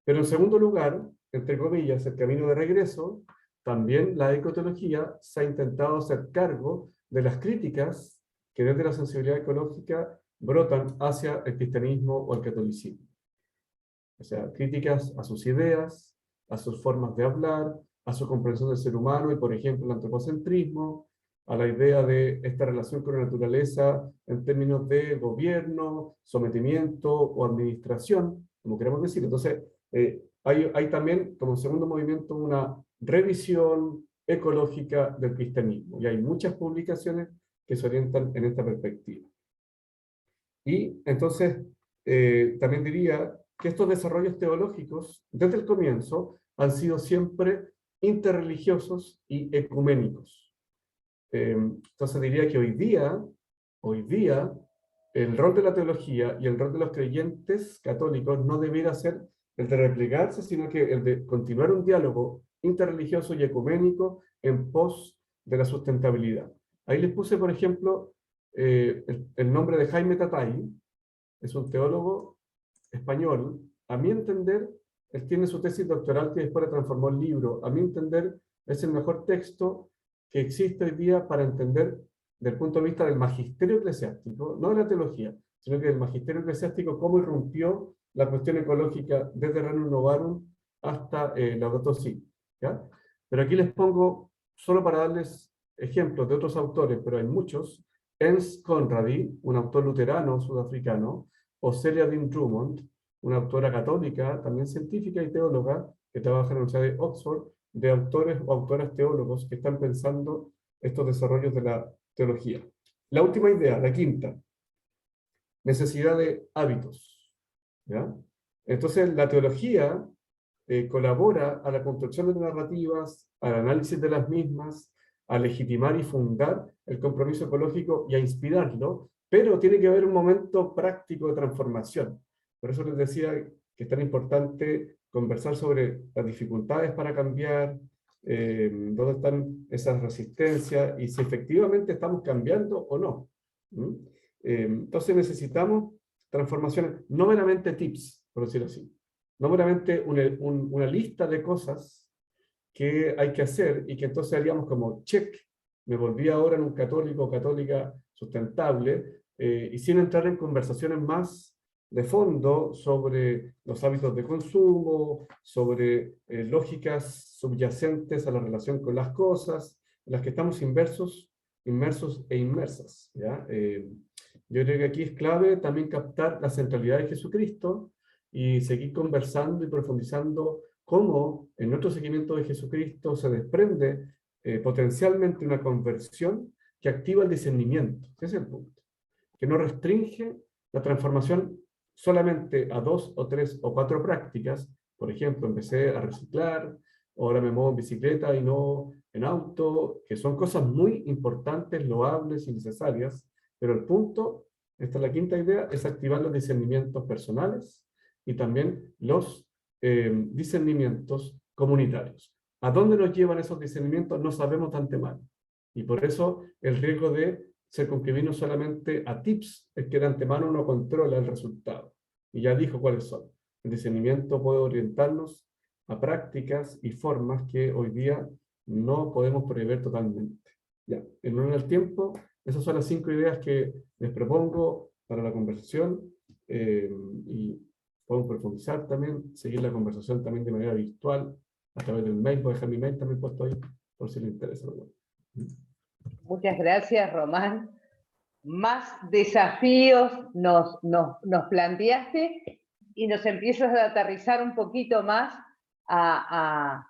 Pero en segundo lugar, entre comillas, el camino de regreso, también la ecoteología se ha intentado hacer cargo de las críticas que desde la sensibilidad ecológica brotan hacia el cristianismo o el catolicismo. O sea, críticas a sus ideas, a sus formas de hablar, a su comprensión del ser humano y, por ejemplo, el antropocentrismo, a la idea de esta relación con la naturaleza en términos de gobierno, sometimiento o administración, como queremos decir. Entonces, hay también, como segundo movimiento, una revisión ecológica del cristianismo, y hay muchas publicaciones que se orientan en esta perspectiva. Y entonces, también diría que estos desarrollos teológicos, desde el comienzo, han sido siempre interreligiosos y ecuménicos. Entonces diría que hoy día, el rol de la teología y el rol de los creyentes católicos no debiera ser el de replegarse, sino que el de continuar un diálogo interreligioso y ecuménico en pos de la sustentabilidad. Ahí les puse, por ejemplo, el nombre de Jaime Tatay. Es un teólogo español. A mi entender, él tiene su tesis doctoral que después la transformó en libro. A mi entender, es el mejor texto que existe hoy día para entender, desde el punto de vista del magisterio eclesiástico, no de la teología, sino que del magisterio eclesiástico, cómo irrumpió la cuestión ecológica desde Rerum Novarum hasta Laudato Si. ¿Ya? Pero aquí les pongo, solo para darles ejemplos de otros autores, pero hay muchos. Ernst Conradi, un autor luterano sudafricano, o Celia Dean Drummond, una autora católica, también científica y teóloga, que trabaja en la Universidad de Oxford, de autores o autoras teólogos que están pensando estos desarrollos de la teología. La última idea, la quinta, necesidad de hábitos. ¿Ya? Entonces, la teología colabora a la construcción de narrativas, al análisis de las mismas, a legitimar y fundar el compromiso ecológico y a inspirarlo, pero tiene que haber un momento práctico de transformación. Por eso les decía que es tan importante conversar sobre las dificultades para cambiar, dónde están esas resistencias y si efectivamente estamos cambiando o no. Entonces necesitamos transformaciones, no meramente tips, por decirlo así, no meramente una lista de cosas que hay que hacer y que entonces haríamos como check, me volví ahora en un católico o católica sustentable, y sin entrar en conversaciones más de fondo sobre los hábitos de consumo, sobre lógicas subyacentes a la relación con las cosas, en las que estamos inmersos e inmersas. ¿Ya? Yo creo que aquí es clave también captar la centralidad de Jesucristo y seguir conversando y profundizando cómo en nuestro seguimiento de Jesucristo se desprende potencialmente una conversión que activa el discernimiento. Ese es el punto. Que no restringe la transformación solamente a 2 o 3 o 4 prácticas. Por ejemplo, empecé a reciclar, ahora me muevo en bicicleta y no en auto, que son cosas muy importantes, loables y necesarias, pero el punto, esta es la quinta idea, es activar los discernimientos personales y también los discernimientos comunitarios. ¿A dónde nos llevan esos discernimientos? No sabemos de antemano. Y por eso el riesgo de circunscribirnos solamente a tips es que de antemano uno controla el resultado. Y ya dijo cuáles son. El discernimiento puede orientarnos a prácticas y formas que hoy día no podemos prever totalmente. Ya, en honor al tiempo, esas son las 5 ideas que les propongo para la conversación, y podemos profundizar también, seguir la conversación también de manera virtual, a través del mail. Voy a dejar mi mail también puesto ahí, por si les interesa. Muchas gracias, Román. Más desafíos nos planteaste y nos empiezas a aterrizar un poquito más a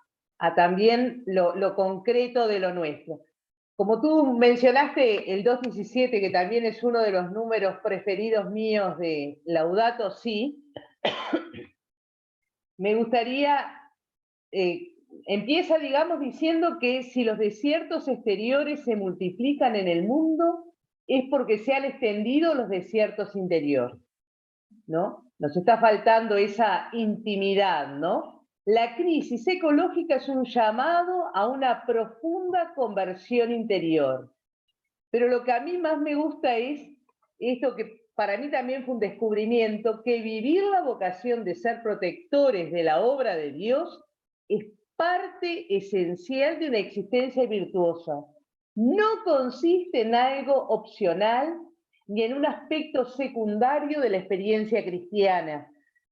también lo concreto de lo nuestro. Como tú mencionaste el 217, que también es uno de los números preferidos míos de Laudato Si, me gustaría empieza, digamos, diciendo que si los desiertos exteriores se multiplican en el mundo, es porque se han extendido los desiertos interiores, ¿no? Nos está faltando esa intimidad, ¿no? La crisis ecológica es un llamado a una profunda conversión interior. Pero lo que a mí más me gusta es esto que para mí también fue un descubrimiento, que vivir la vocación de ser protectores de la obra de Dios es parte esencial de una existencia virtuosa. No consiste en algo opcional ni en un aspecto secundario de la experiencia cristiana.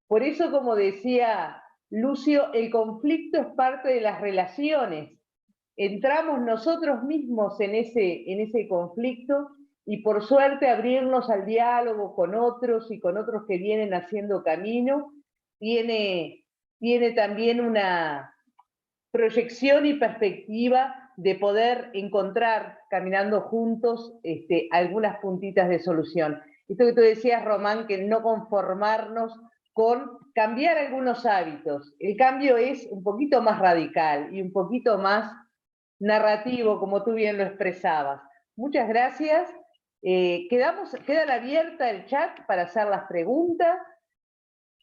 Por eso, como decía Lucio, el conflicto es parte de las relaciones. Entramos nosotros mismos en ese conflicto y por suerte abrirnos al diálogo con otros y con otros que vienen haciendo camino, tiene también una proyección y perspectiva de poder encontrar, caminando juntos, algunas puntitas de solución. Esto que tú decías, Román, que no conformarnos con cambiar algunos hábitos. El cambio es un poquito más radical y un poquito más narrativo, como tú bien lo expresabas. Muchas gracias. Queda abierta el chat para hacer las preguntas.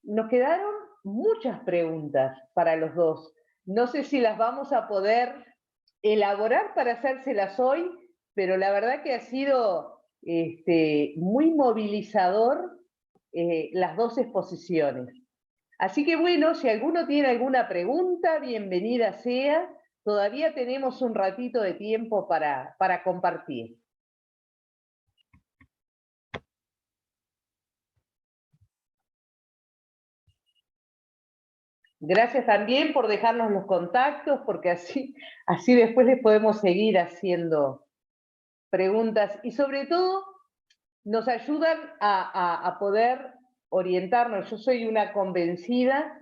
Nos quedaron muchas preguntas para los dos. No sé si las vamos a poder elaborar para hacérselas hoy, pero la verdad que ha sido muy movilizador las dos exposiciones. Así que bueno, si alguno tiene alguna pregunta, bienvenida sea. Todavía tenemos un ratito de tiempo para compartir. Gracias también por dejarnos los contactos, porque así después les podemos seguir haciendo preguntas y sobre todo nos ayudan a poder orientarnos. Yo soy una convencida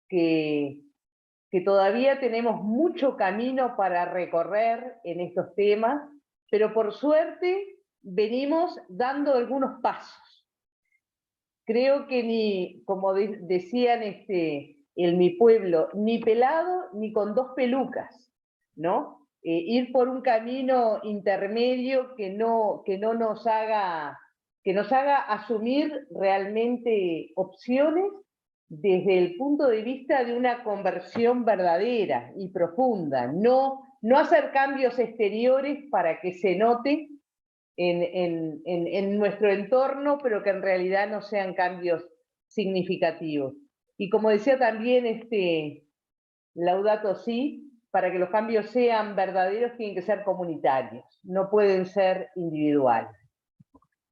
que todavía tenemos mucho camino para recorrer en estos temas, pero por suerte venimos dando algunos pasos. Creo que como decían en mi pueblo, ni pelado ni con dos pelucas, ¿no? Ir por un camino intermedio que nos haga asumir realmente opciones desde el punto de vista de una conversión verdadera y profunda, no hacer cambios exteriores para que se note en nuestro entorno, pero que en realidad no sean cambios significativos. Y como decía también Laudato Si, para que los cambios sean verdaderos tienen que ser comunitarios, no pueden ser individuales.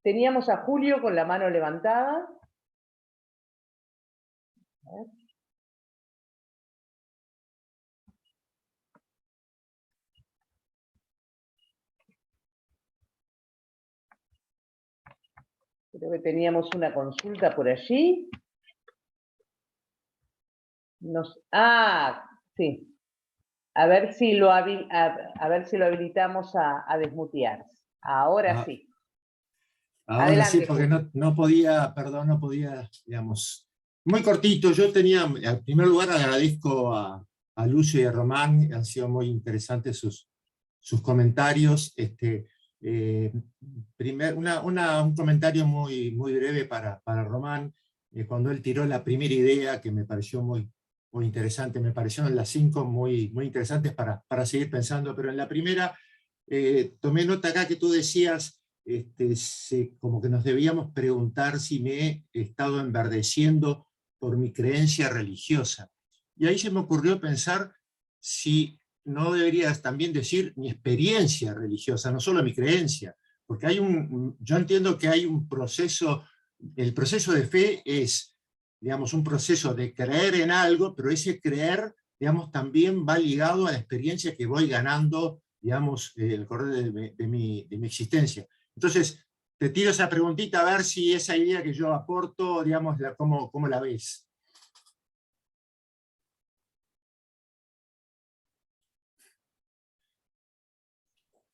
Teníamos a Julio con la mano levantada. Creo que teníamos una consulta por allí. Sí. A ver si lo habilitamos a desmutearse. Ahora sí. Ahora Adelante, sí, porque no podía, digamos, muy cortito. Yo tenía, en primer lugar, agradezco a Lucio y a Román, han sido muy interesantes sus comentarios. Un comentario muy breve para Román, cuando él tiró la primera idea, que me pareció muy interesante, me parecieron las 5 muy interesantes para seguir pensando, pero en la primera, tomé nota acá que tú decías, como que nos debíamos preguntar si me he estado enverdeciendo por mi creencia religiosa. Y ahí se me ocurrió pensar si no deberías también decir mi experiencia religiosa, no solo mi creencia, porque yo entiendo que hay un proceso, el proceso de fe es, digamos, un proceso de creer en algo, pero ese creer, digamos, también va ligado a la experiencia que voy ganando, digamos, el correr de mi existencia. Entonces, te tiro esa preguntita a ver si esa idea que yo aporto, digamos, ¿cómo la ves?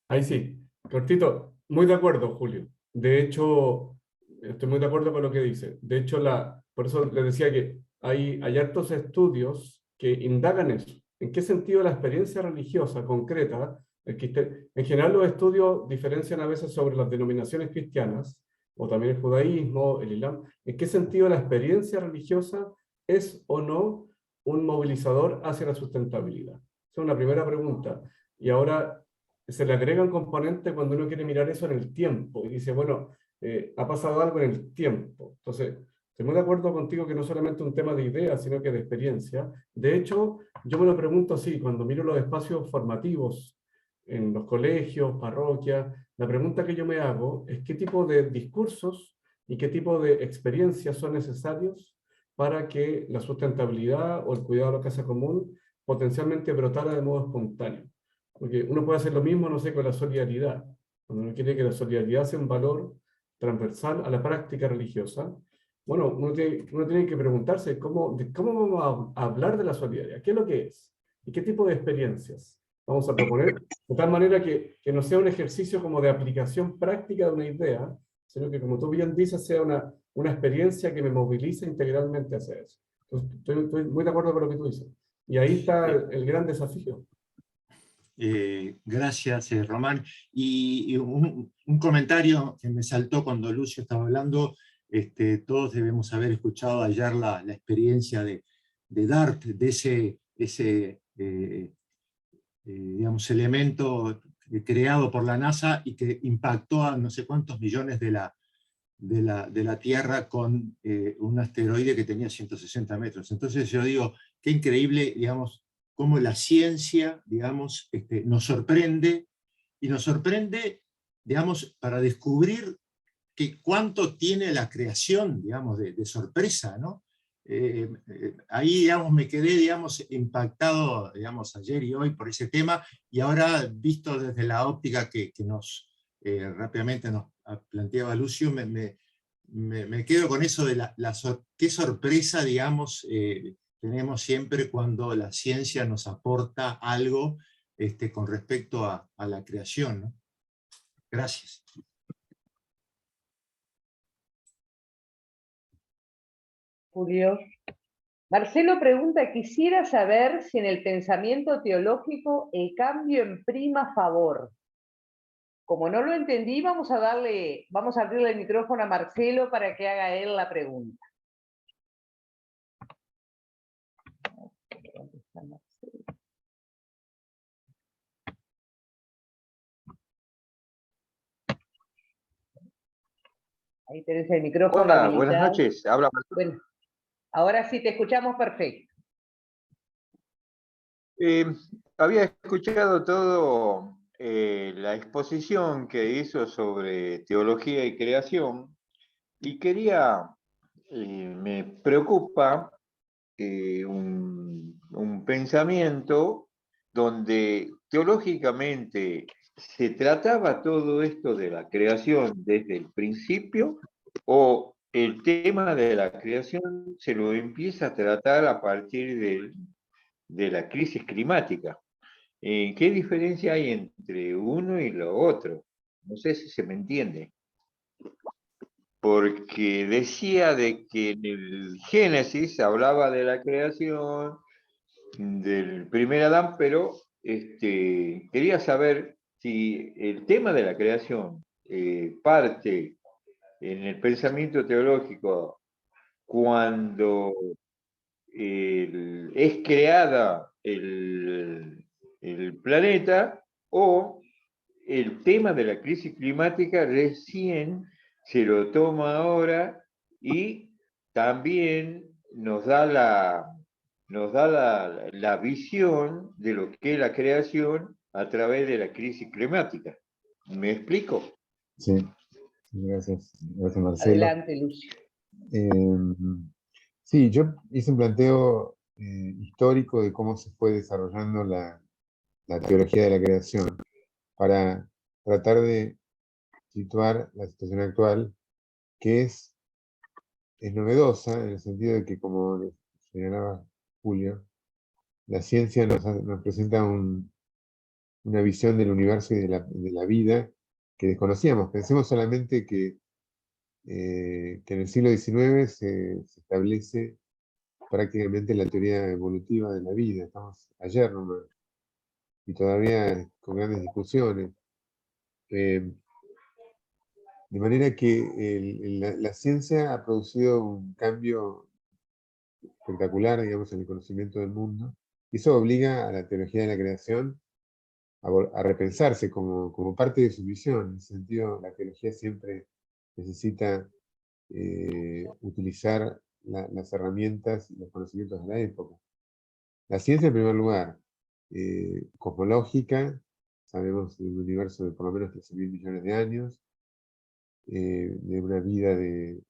Ahí sí, cortito, muy de acuerdo, Julio. De hecho, estoy muy de acuerdo con lo que dice. De hecho, por eso les decía que hay hartos estudios que indagan eso. ¿En qué sentido la experiencia religiosa concreta? En general los estudios diferencian a veces sobre las denominaciones cristianas, o también el judaísmo, el islam. ¿En qué sentido la experiencia religiosa es o no un movilizador hacia la sustentabilidad? Esa es una primera pregunta. Y ahora se le agrega un componente cuando uno quiere mirar eso en el tiempo, y dice, bueno, ha pasado algo en el tiempo. Entonces, estoy muy de acuerdo contigo que no solamente un tema de ideas, sino que de experiencia. De hecho, yo me lo pregunto así, cuando miro los espacios formativos en los colegios, parroquias, la pregunta que yo me hago es qué tipo de discursos y qué tipo de experiencias son necesarios para que la sustentabilidad o el cuidado de la casa común potencialmente brotara de modo espontáneo. Porque uno puede hacer lo mismo, no sé, con la solidaridad. Cuando uno quiere que la solidaridad sea un valor transversal a la práctica religiosa, bueno, uno tiene que preguntarse cómo vamos a hablar de la solidaridad, qué es lo que es y qué tipo de experiencias vamos a proponer, de tal manera que no sea un ejercicio como de aplicación práctica de una idea, sino que, como tú bien dices, sea una experiencia que me movilice integralmente hacia eso. Entonces, estoy muy de acuerdo con lo que tú dices. Y ahí está el gran desafío. Gracias, Román. Y un comentario que me saltó cuando Lucio estaba hablando, todos debemos haber escuchado ayer la experiencia de DART, de ese digamos, elemento creado por la NASA y que impactó a no sé cuántos millones de la Tierra con un asteroide que tenía 160 metros. Entonces yo digo, qué increíble, digamos, cómo la ciencia, digamos, nos sorprende, y nos sorprende, digamos, para descubrir cuánto tiene la creación, digamos, de sorpresa, ¿no? Ahí, digamos, me quedé, digamos, impactado, digamos, ayer y hoy por ese tema, y ahora, visto desde la óptica que rápidamente nos planteaba Lucio, me quedo con eso de qué sorpresa, digamos, tenemos siempre cuando la ciencia nos aporta algo con respecto a la creación, ¿no? Gracias. Julio. Marcelo pregunta, quisiera saber si en el pensamiento teológico el cambio prima favor. Como no lo entendí, vamos a abrirle el micrófono a Marcelo para que haga él la pregunta. Ahí tenés el micrófono. Hola, buenas habilitado. noches. Habla. Bueno, ahora sí te escuchamos perfecto. Había escuchado todo la exposición que hizo sobre teología y creación y me preocupa un pensamiento donde teológicamente se trataba todo esto de la creación desde el principio, o el tema de la creación se lo empieza a tratar a partir de la crisis climática. ¿Qué diferencia hay entre uno y lo otro? No sé si se me entiende. Porque decía de que en el Génesis hablaba de la creación del primer Adán, pero quería saber si el tema de la creación parte en el pensamiento teológico cuando es creada el planeta, o el tema de la crisis climática recién se lo toma ahora y también nos da la visión de lo que es la creación a través de la crisis climática. ¿Me explico? Sí, gracias. Gracias, Marcelo. Adelante, Lucio. Sí, yo hice un planteo histórico de cómo se fue desarrollando la teología de la creación para tratar de situar la situación actual, que es novedosa en el sentido de que, como señalaba Julio, la ciencia nos presenta una visión del universo y de la vida que desconocíamos. Pensemos solamente que en el siglo XIX se establece prácticamente la teoría evolutiva de la vida. Estamos ayer nomás, y todavía con grandes discusiones. De manera que la ciencia ha producido un cambio espectacular, digamos, en el conocimiento del mundo. Y eso obliga a la teología de la creación a repensarse como parte de su misión. En ese sentido, la teología siempre necesita utilizar las herramientas y los conocimientos de la época. La ciencia, en primer lugar, cosmológica, sabemos de un universo de por lo menos 13.000 millones de años, de una vida de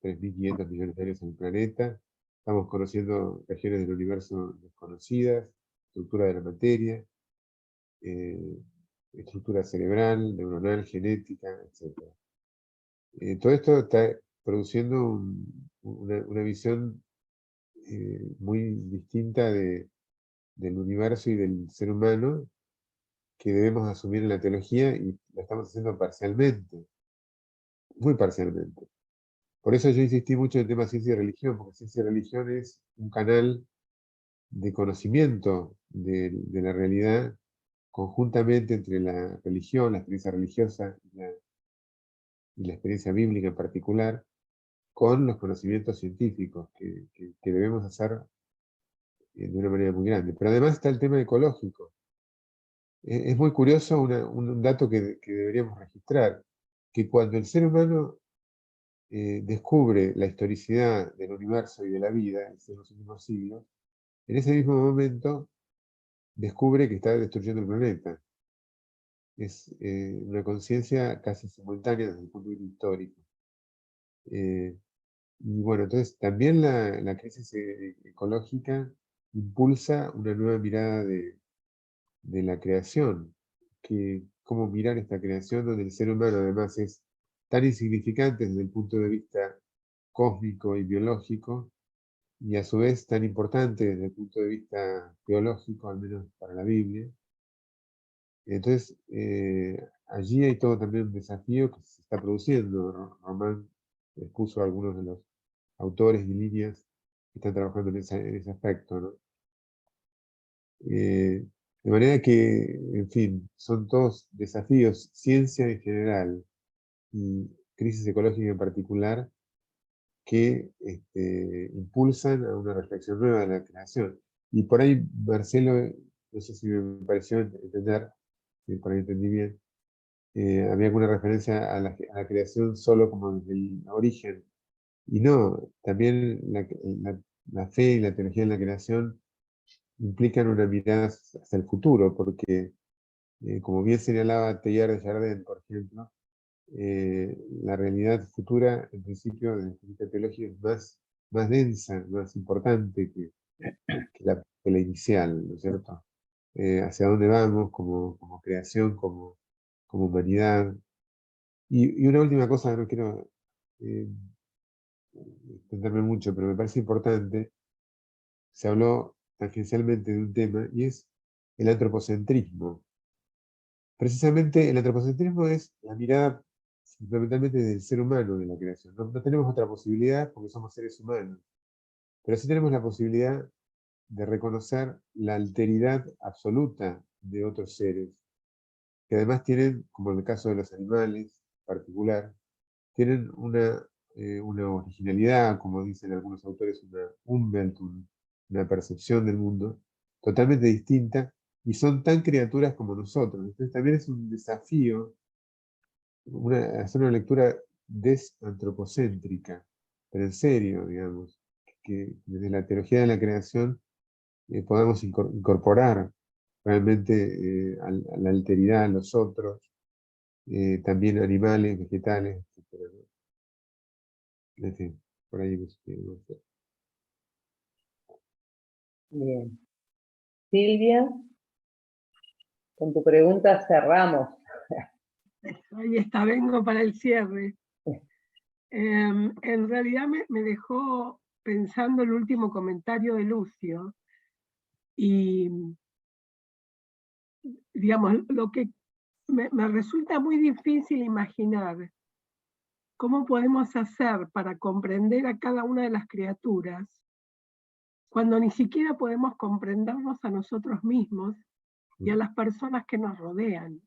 3.500 millones de años en el planeta. Estamos conociendo regiones del universo desconocidas, estructura de la materia, estructura cerebral, neuronal, genética, etc. Todo esto está produciendo una visión muy distinta del universo y del ser humano que debemos asumir en la teología, y lo estamos haciendo parcialmente, muy parcialmente. Por eso yo insistí mucho en el tema ciencia y religión, porque ciencia y religión es un canal de conocimiento de la realidad conjuntamente entre la religión, la experiencia religiosa y la experiencia bíblica en particular, con los conocimientos científicos que debemos hacer de una manera muy grande. Pero además está el tema ecológico. Es muy curioso un dato que deberíamos registrar, que cuando el ser humano descubre la historicidad del universo y de la vida en los últimos siglos, en ese mismo momento descubre que está destruyendo el planeta. Es una conciencia casi simultánea desde el punto de vista histórico. Y bueno, entonces también la crisis ecológica impulsa una nueva mirada de la creación, cómo mirar esta creación donde el ser humano además es tan insignificante desde el punto de vista cósmico y biológico, y a su vez tan importante desde el punto de vista teológico, al menos para la Biblia. Entonces, allí hay todo también un desafío que se está produciendo. Román expuso a algunos de los autores y líneas que están trabajando en ese aspecto, ¿no? De manera que, en fin, son todos desafíos, ciencia en general y crisis ecológica en particular, que impulsan a una reflexión nueva de la creación. Y por ahí, Marcelo, no sé si me pareció entender, por ahí entendí bien, había alguna referencia a la creación solo como desde el origen. Y no, también la fe y la teología en la creación implican una mirada hacia el futuro, porque, como bien señalaba Teilhard de Chardin, por ejemplo, la realidad futura, en principio, desde el punto de vista teológico, es más densa, más importante que la inicial, ¿no es cierto? Hacia dónde vamos como creación, como humanidad. Y una última cosa, no quiero extenderme mucho, pero me parece importante, se habló tangencialmente de un tema, y es el antropocentrismo. Precisamente el antropocentrismo es la mirada fundamentalmente del ser humano de la creación. No tenemos otra posibilidad porque somos seres humanos, pero sí tenemos la posibilidad de reconocer la alteridad absoluta de otros seres, que además tienen, como en el caso de los animales en particular, tienen una originalidad, como dicen algunos autores, una Umwelt, una percepción del mundo totalmente distinta, y son tan criaturas como nosotros. Entonces también es un desafío hacer una lectura desantropocéntrica, pero en serio, digamos, que desde la teología de la creación podamos incorporar realmente a la alteridad, a los otros, también animales, vegetales, etc. En fin, por ahí no sé. Bien. Silvia, con tu pregunta cerramos. Ahí está, vengo para el cierre. En realidad me dejó pensando el último comentario de Lucio, y digamos, lo que me resulta muy difícil imaginar cómo podemos hacer para comprender a cada una de las criaturas cuando ni siquiera podemos comprendernos a nosotros mismos y a las personas que nos rodean.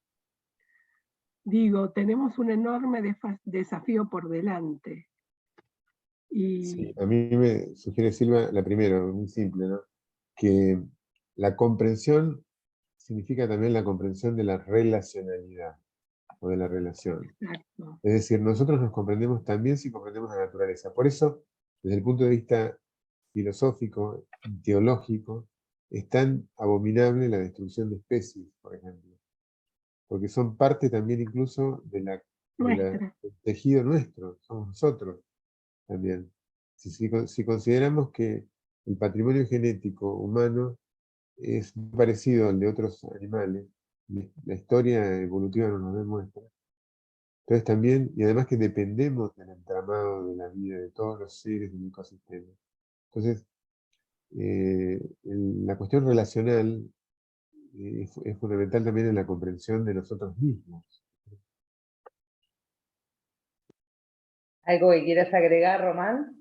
Digo, tenemos un enorme desafío por delante. Y Sí, a mí me sugiere Silva la primera, muy simple, ¿no? Que la comprensión significa también la comprensión de la relacionalidad o de la relación. exacto. Es decir, nosotros nos comprendemos también si comprendemos la naturaleza. Por eso, desde el punto de vista filosófico y teológico, es tan abominable la destrucción de especies, por ejemplo, porque son parte también incluso del Nuestra. tejido nuestro, somos nosotros también. Si consideramos que el patrimonio genético humano es muy parecido al de otros animales, la historia evolutiva nos lo demuestra. Entonces también, y además que dependemos del entramado de la vida de todos los seres del ecosistema. Entonces, la cuestión relacional es fundamental también en la comprensión de nosotros mismos. ¿Algo que quieras agregar, Román?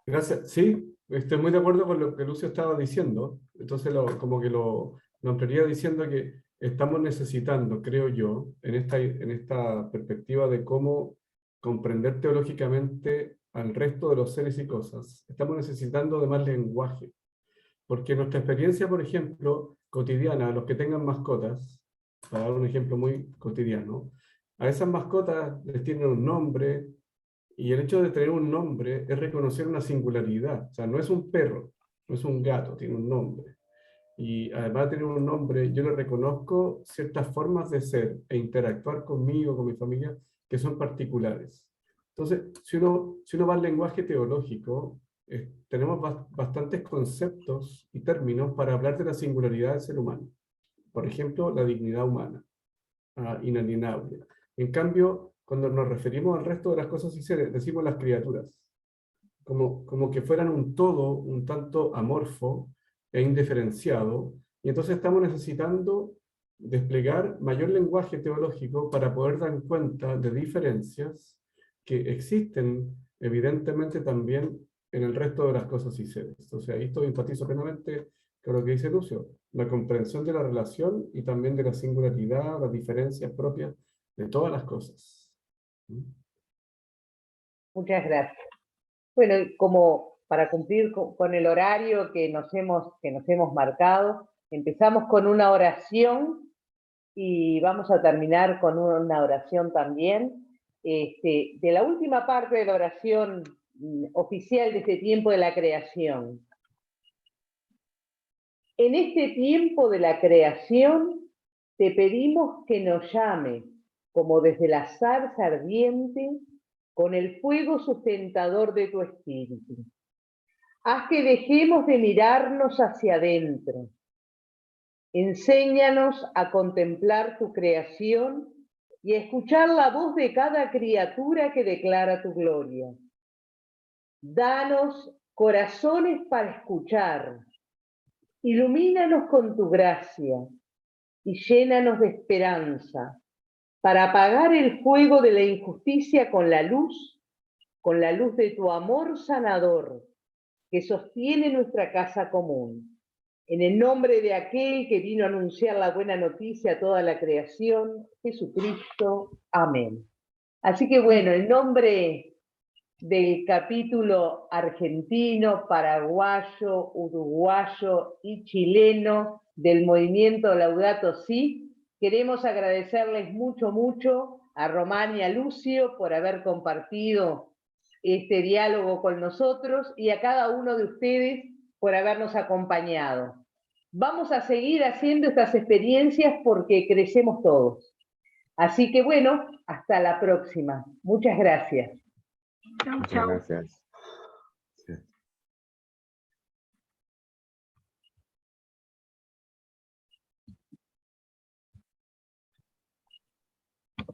Gracias. Sí, estoy muy de acuerdo con lo que Lucio estaba diciendo. Entonces, como que lo ampliaría diciendo que estamos necesitando, creo yo, en esta perspectiva de cómo comprender teológicamente al resto de los seres y cosas, estamos necesitando de más lenguaje. Porque nuestra experiencia, por ejemplo, cotidiana, los que tengan mascotas, para dar un ejemplo muy cotidiano, a esas mascotas les tienen un nombre, y el hecho de tener un nombre es reconocer una singularidad. O sea, no es un perro, no es un gato, tiene un nombre. Y además de tener un nombre, yo le reconozco ciertas formas de ser e interactuar conmigo, con mi familia, que son particulares. Entonces, si uno va al lenguaje teológico, tenemos bastantes conceptos y términos para hablar de la singularidad del ser humano. Por ejemplo, la dignidad humana, inalienable. En cambio, cuando nos referimos al resto de las cosas y seres, decimos las criaturas, como que fueran un todo un tanto amorfo e indiferenciado, y entonces estamos necesitando desplegar mayor lenguaje teológico para poder dar cuenta de diferencias que existen evidentemente también en el resto de las cosas y seres. Entonces ahí enfatizo plenamente con lo que dice Lucio, la comprensión de la relación y también de la singularidad, las diferencias propias de todas las cosas. Muchas gracias. Bueno, y como para cumplir con el horario que nos hemos marcado, empezamos con una oración y vamos a terminar con una oración también. De la última parte de la oración oficial de este tiempo de la creación. En este tiempo de la creación, te pedimos que nos llame, como desde la zarza ardiente, con el fuego sustentador de tu espíritu. Haz que dejemos de mirarnos hacia adentro. Enséñanos a contemplar tu creación y a escuchar la voz de cada criatura que declara tu gloria. Danos corazones para escuchar. Ilumínanos con tu gracia y llénanos de esperanza para apagar el fuego de la injusticia con la luz de tu amor sanador que sostiene nuestra casa común. En el nombre de aquel que vino a anunciar la buena noticia a toda la creación, Jesucristo. Amén. Así que bueno, en nombre del capítulo argentino, paraguayo, uruguayo y chileno del movimiento Laudato Si, queremos agradecerles mucho a Román y a Lucio por haber compartido este diálogo con nosotros y a cada uno de ustedes por habernos acompañado. Vamos a seguir haciendo estas experiencias porque crecemos todos. Así que bueno, hasta la próxima. Muchas gracias. Chau, Muchas chau. gracias.